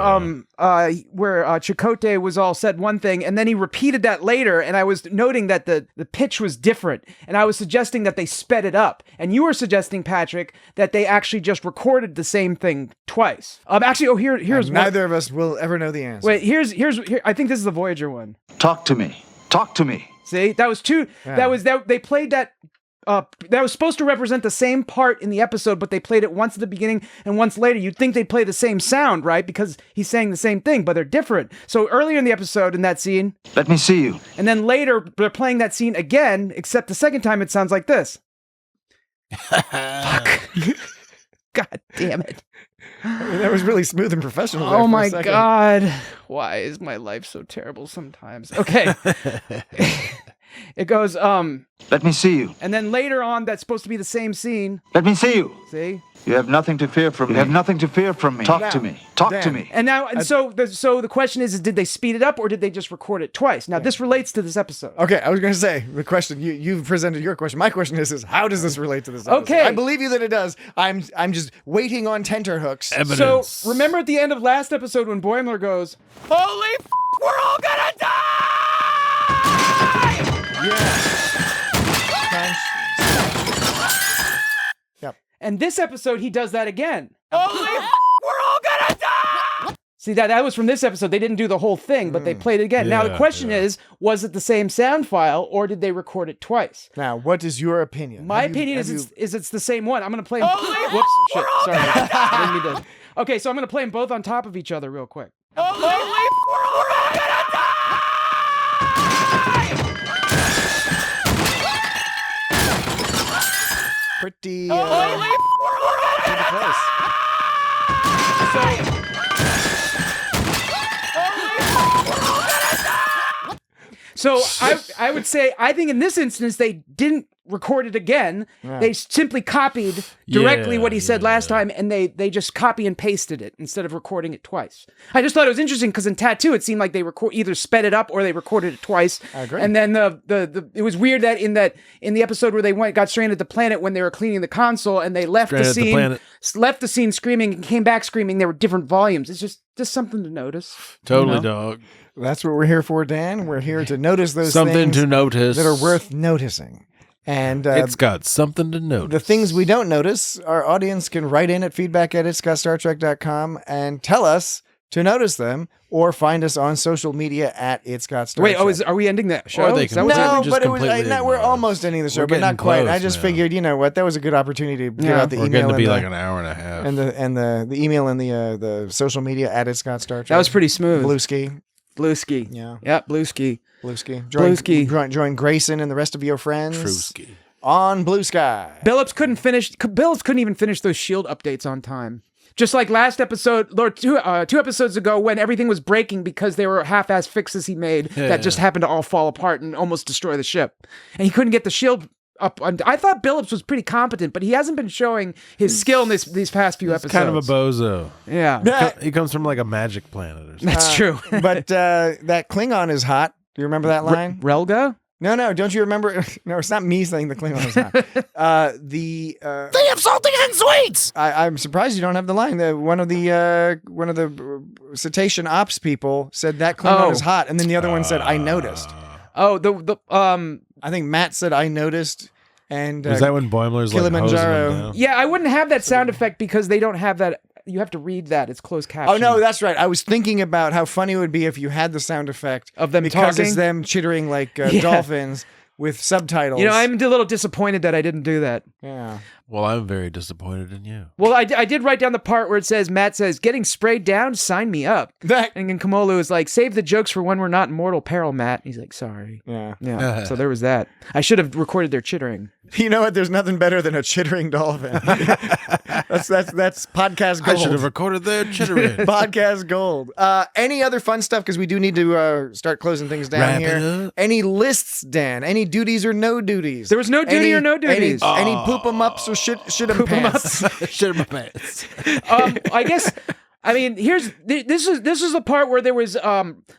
Chakotay was all said one thing, and then he repeated that later, and I was noting that the pitch was different, and I was suggesting that they sped it up, and you were suggesting, Patrick, that they actually just recorded the same thing twice. Here's neither of us will ever know the answer. Wait, here's I think this is the Voyager one. Talk to me. See, that was 2. Yeah. They played that. That was supposed to represent the same part in the episode, but they played it once at the beginning and once later. You'd think they'd play the same sound, right? Because he's saying the same thing, but they're different. So earlier in the episode, in that scene, let me see you. And then later, they're playing that scene again, except the second time it sounds like this. Fuck. God damn it. I mean, that was really smooth and professional. Oh my God. Why is my life so terrible sometimes? Okay. It goes, let me see you. And then later on, that's supposed to be the same scene. Let me see you. See? You have nothing to fear from me. You have nothing to fear from me. Talk to me. Talk to me. And now, so the question is, did they speed it up or did they just record it twice? Now, this relates to this episode. Okay, I was going to say, the question, you've presented your question. My question is how does this relate to this episode? Okay. I believe you that it does. I'm just waiting on tenterhooks. Evidence. So, remember at the end of last episode when Boimler goes, holy we're all gonna die! Yeah. Yep. And this episode, he does that again. Holy we're all gonna die! See, that was from this episode. They didn't do the whole thing, but they played it again. Now, the question is, was it the same sound file, or did they record it twice? Now, what is your opinion? My opinion is it's the same one. I'm going to play them. Whoops. Shit. Sorry. I didn't mean to. Okay, so I'm going to play them both on top of each other real quick. Holy we're all gonna die! Pretty close. So I would say, I think in this instance, they didn't record it again. Yeah. They simply copied directly what he said last time, and they just copy and pasted it instead of recording it twice. I just thought it was interesting because in Tattoo, it seemed like they either sped it up or they recorded it twice. I agree. And then it was weird that in the episode where they got stranded at the planet when they were cleaning the console and they left the scene screaming and came back screaming, there were different volumes. It's just something to notice. Totally, dog. That's what we're here for, Dan. We're here to notice those something things to notice that are worth noticing. And it's got something to notice. The things we don't notice, our audience can write in at feedback@itsgotstartrek.com and tell us to notice them, or find us on social media at It's Got Star Trek. Wait, are we ending that show? Or they can we're almost ending the show, but not quite. I just figured, you know what, that was a good opportunity to get out the email. We're going to be like an hour and a half. And the email and the social media at It's Got Star Trek. That was pretty smooth. Bluesky. Yeah. Yeah, Bluesky. Join Grayson and the rest of your friends. Truesky. On Blue Sky. Billups couldn't even finish those shield updates on time. Just like last episode, Lord, two episodes ago, when everything was breaking because they were half-ass fixes he made that just happened to all fall apart and almost destroy the ship, and he couldn't get the shield up. I thought Billups was pretty competent, but he hasn't been showing his skill in these past few episodes. Kind of a bozo. Yeah, he comes from like a magic planet or something. That's true. But that Klingon is hot. Do you remember that line? Relga? No, don't you remember? No, it's not me saying the Klingon is hot. They have salty and sweets. I'm surprised you don't have the line. One of the cetacean ops people said that Klingon is hot, and then the other one said, "I noticed." I think Matt said, "I noticed." And is that when Boimler's Kilimanjaro? Like hosing him down? Yeah, I wouldn't have that sound effect because they don't have that. You have to read that. It's closed caption. Oh, no, that's right. I was thinking about how funny it would be if you had the sound effect of them because talking. It's them chittering like dolphins with subtitles. You know, I'm a little disappointed that I didn't do that. Yeah. Well, I'm very disappointed in you. Well, I did write down the part where Matt says, "Getting sprayed down, sign me up." And then Kamolu is like, "Save the jokes for when we're not in mortal peril, Matt." He's like, "Sorry." Yeah. So there was that. I should have recorded their chittering. You know what? There's nothing better than a chittering dolphin. That's podcast gold. I should have recorded their chittering. Podcast gold. Any other fun stuff? Because we do need to start closing things down Wrap here. it up. Any lists, Dan? Any duties or no duties? There was no duty or no duties. Any poop 'em ups or shit 'em pants? Shit 'em pants. I guess. I mean, this is the part where there was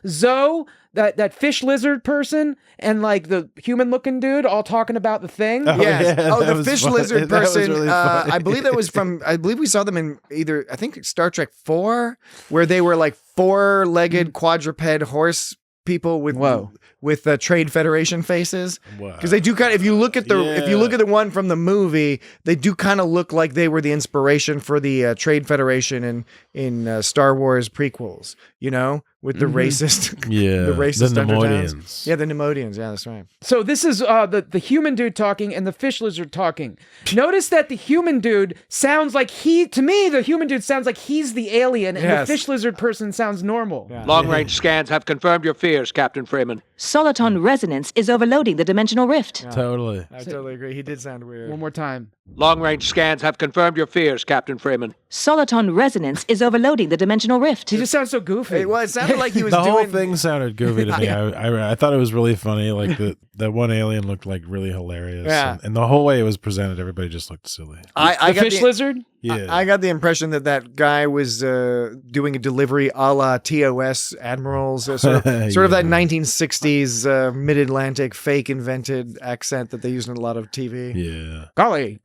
Zoe, that fish lizard person, and like the human looking dude all talking about the thing. Oh, yes. yeah, the fish lizard person. Really I believe that was I believe we saw them in either, I think, Star Trek 4, where they were like 4-legged quadruped horse people with Trade Federation faces. Because they do kind of, if you look at the one from the movie, they do kind of look like they were the inspiration for the Trade Federation in Star Wars prequels, you know, with the racist, the racist undertones. Yeah, the Nemodians. Yeah, that's right. So this is the human dude talking and the fish lizard talking. Notice that the human dude sounds like the human dude sounds like he's the alien, and the fish lizard person sounds normal. Yeah. Long-range scans have confirmed your fears, Captain Freeman. Soliton resonance is overloading the dimensional rift. Yeah. Totally. I totally agree. He did sound weird. One more time. Long-range scans have confirmed your fears, Captain Freeman. Soliton resonance is overloading the dimensional rift. He just sounds so goofy. It sounded like he was the doing... whole thing sounded goofy to me. I thought it was really funny. Like that one alien looked like really hilarious. Yeah. And the whole way it was presented, everybody just looked silly. The fish lizard? Yeah. I got the impression that guy was doing a delivery a la TOS Admirals, sort of that 1960s mid-Atlantic fake invented accent that they used in a lot of TV. Yeah. Golly,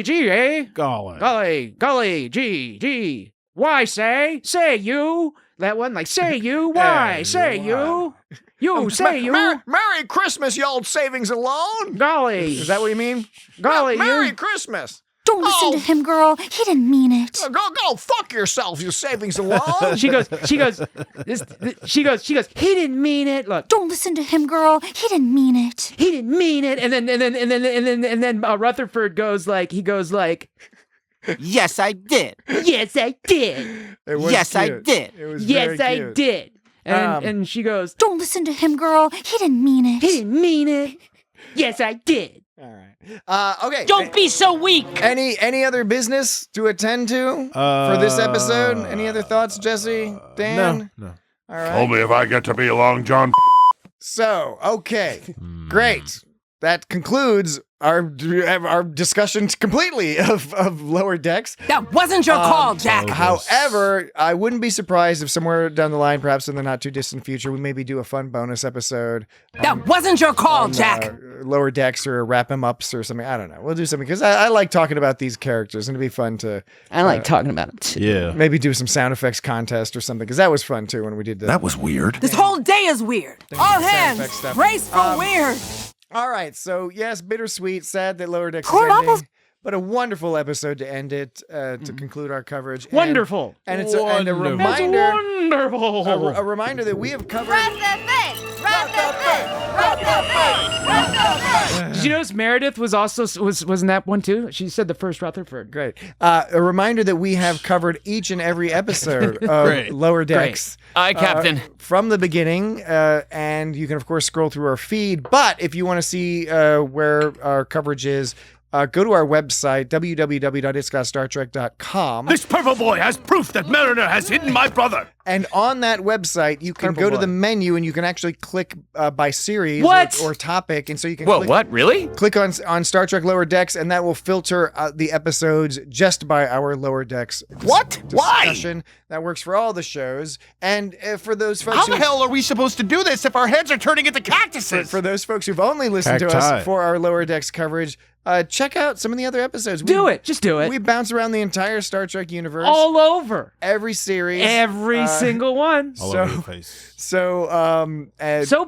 gee, eh? Golly, gee. Why, say you? That one, like, say you, why, say you? You, say you. Merry Christmas, you old savings and loan. Golly. Is that what you mean? Golly, Merry Christmas. Don't listen to him, girl. He didn't mean it. Go fuck yourself, you savings and loan. She goes, he didn't mean it. Look. Don't listen to him, girl. He didn't mean it. He didn't mean it. And then Rutherford goes like, Yes, I did. Yes, I did. Yes, I did. It was yes, very I cute. did. And she goes, Don't listen to him, girl. He didn't mean it. He didn't mean it. Yes, I did. All right. Okay. Don't be so weak. Any other business to attend to for this episode? Any other thoughts, Jesse? Dan? No. All right. Only if I get to be Long John. So, okay, great. That concludes our discussion completely of Lower Decks. That wasn't your call, Jack. However, I wouldn't be surprised if somewhere down the line, perhaps in the not too distant future, we maybe do a fun bonus episode. That wasn't your call, Jack. Lower Decks or Wrap 'em Ups or something. I don't know. We'll do something because I like talking about these characters and it'd be fun to. I like talking about it too. Yeah. Maybe do some sound effects contest or something because that was fun too when we did that. That was weird. This whole day is weird. All hands, stuff. brace for weird. All right, so yes, bittersweet, sad that Lower Decks is ending, but a wonderful episode to end it, to conclude our coverage. Wonderful. And it's a reminder. Wonderful. A reminder that we have covered. Did you notice Meredith was also was in that one too? She said the first Rutherford. Great. A reminder that we have covered each and every episode of Lower Decks. Aye, Captain. From the beginning, and you can of course scroll through our feed. But if you want to see where our coverage is, go to our website, www.itsgotstartrek.com. This purple boy has proof that Mariner has hidden my brother. And on that website, you can go to the menu and you can actually click by series or topic. And so you can click on Star Trek Lower Decks, and that will filter the episodes just by our Lower Decks discussion. Why? That works for all the shows. And for those folks How the hell are we supposed to do this if our heads are turning into cactuses? For those folks who've only listened to us for our Lower Decks coverage, check out some of the other episodes. Just do it. We bounce around the entire Star Trek universe. All over. Every series. Every single one. All over your face. So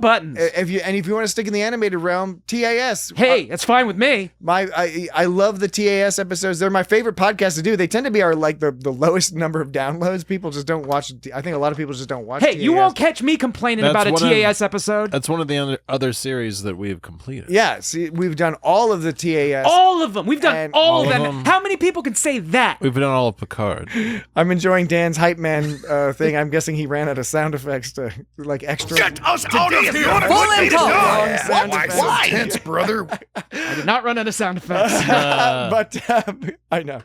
buttons. If you want to stick in the animated realm, TAS. Hey, that's fine with me. I love the TAS episodes. They're my favorite podcast to do. They tend to be the lowest number of downloads. People just don't watch. I think a lot of people just don't watch. Hey, TAS. you won't catch me complaining about a TAS episode. That's one of the other series that we have completed. Yeah, see, we've done all of the TAS. All of them. We've done all of them. How many people can say that? We've done all of Picard. I'm enjoying Dan's hype man thing. I'm guessing he ran out of sound effects to extra. Get us out of here! Full impulse. Why? Tense, brother. I did not run out of sound effects. But I know.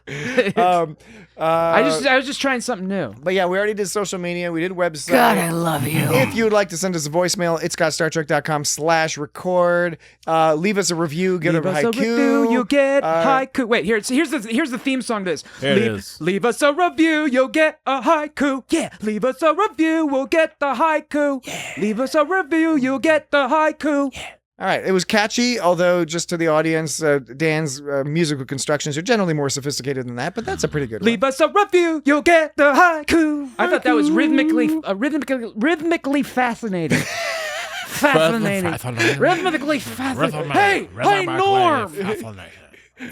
I was just trying something new. But yeah, we already did social media. We did website. God, I love you. If you would like to send us a voicemail, itsgotstartrek.com/record. Leave us a review. Get a haiku. You'll get haiku. Wait, here's the theme song to this. Here it is. Leave us a review, you'll get a haiku. Yeah. Leave us a review, we'll get the haiku. Yeah. Leave us a review, you'll get the haiku. Yeah. All right, it was catchy, although just to the audience, Dan's musical constructions are generally more sophisticated than that, but that's a pretty good one. Leave us a review, you'll get the haiku. I thought that was rhythmically fascinating. Fascinating. Rhythmically fascinating. Hey, Norm!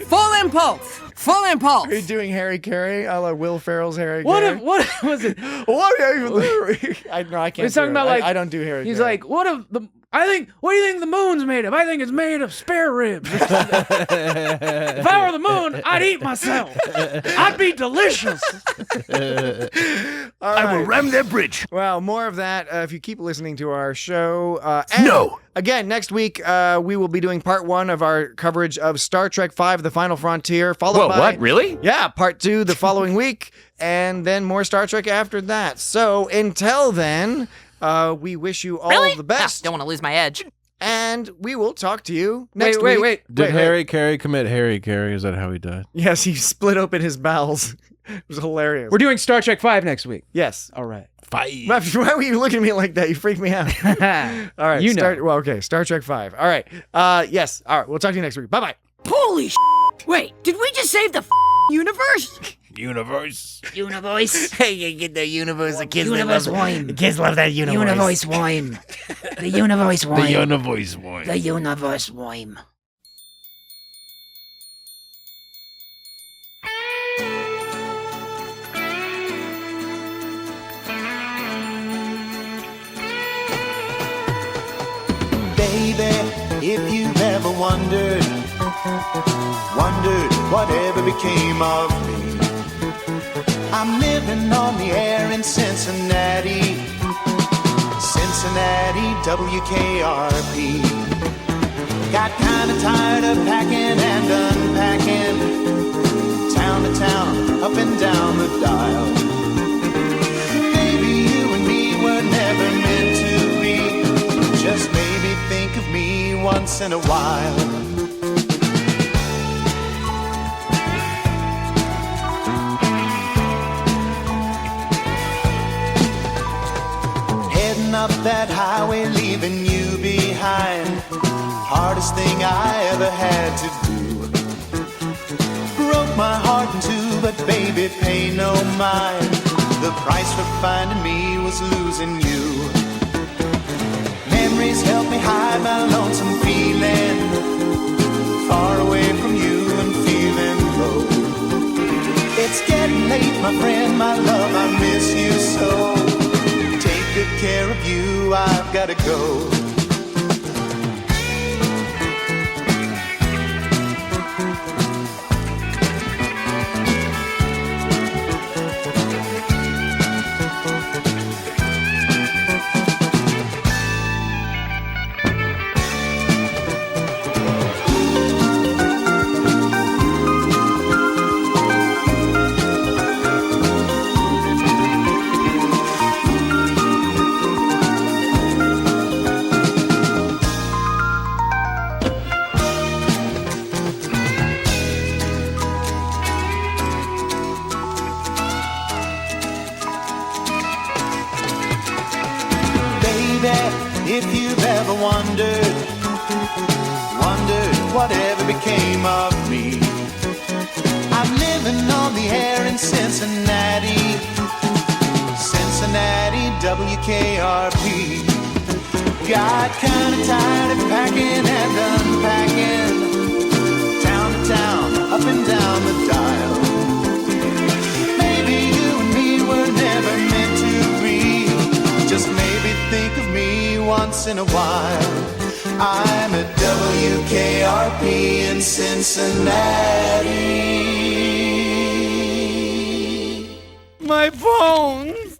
Full impulse. Full impulse. Are you doing Harry Carey? I love Will Ferrell's Harry Carey. Carey. What was it? I can't. He's talking about I don't do Harry Carey. He's like, what do you think the moon's made of? I think it's made of spare ribs. If I were the moon, I'd eat myself. I'd be delicious. I will ram their bridge. Well, more of that if you keep listening to our show. Again, next week we will be doing part 1 of our coverage of Star Trek V: The Final Frontier, followed by... what? Really? Yeah, part 2 the following week, and then more Star Trek after that. So until then... we wish you all the best. Don't want to lose my edge. And we will talk to you next week. Wait. Did Harry Carey commit Harry Carey? Is that how he died? Yes, he split open his bowels. It was hilarious. We're doing Star Trek V next week. Yes. All right. Why were you looking at me like that? You freaked me out. All right. You know. Star Trek V. All right. Yes. All right. We'll talk to you next week. Bye-bye. Holy Wait, did we just save the universe? Universe. Hey, you get the universe. The kids Universe love wine. The kids love that universe. Universe wine. The universe wine. The universe wine. The universe wine. Baby, if you've ever wondered whatever became of me. I'm living on the air in Cincinnati, WKRP. Got kinda tired of packing and unpacking, town to town, up and down the dial. Maybe you and me were never meant to be, just maybe. think of me once in a while. Heading up that highway, leaving you behind. Hardest thing I ever had to do. Broke my heart in two, but baby, pay no mind. The price for finding me was losing you. Memories help me hide my lonesome feeling. Far away from you and feeling low. It's getting late, my friend, my love, I miss you so. Take good care of you, I've gotta go. If you've ever wondered whatever became of me, I'm living on the air in Cincinnati, WKRP. Got kinda tired of packing and unpacking, town to town, up and down the dial. Maybe you and me were never meant to be. Just maybe think of me once in a while. I'm at WKRP in Cincinnati. My phones!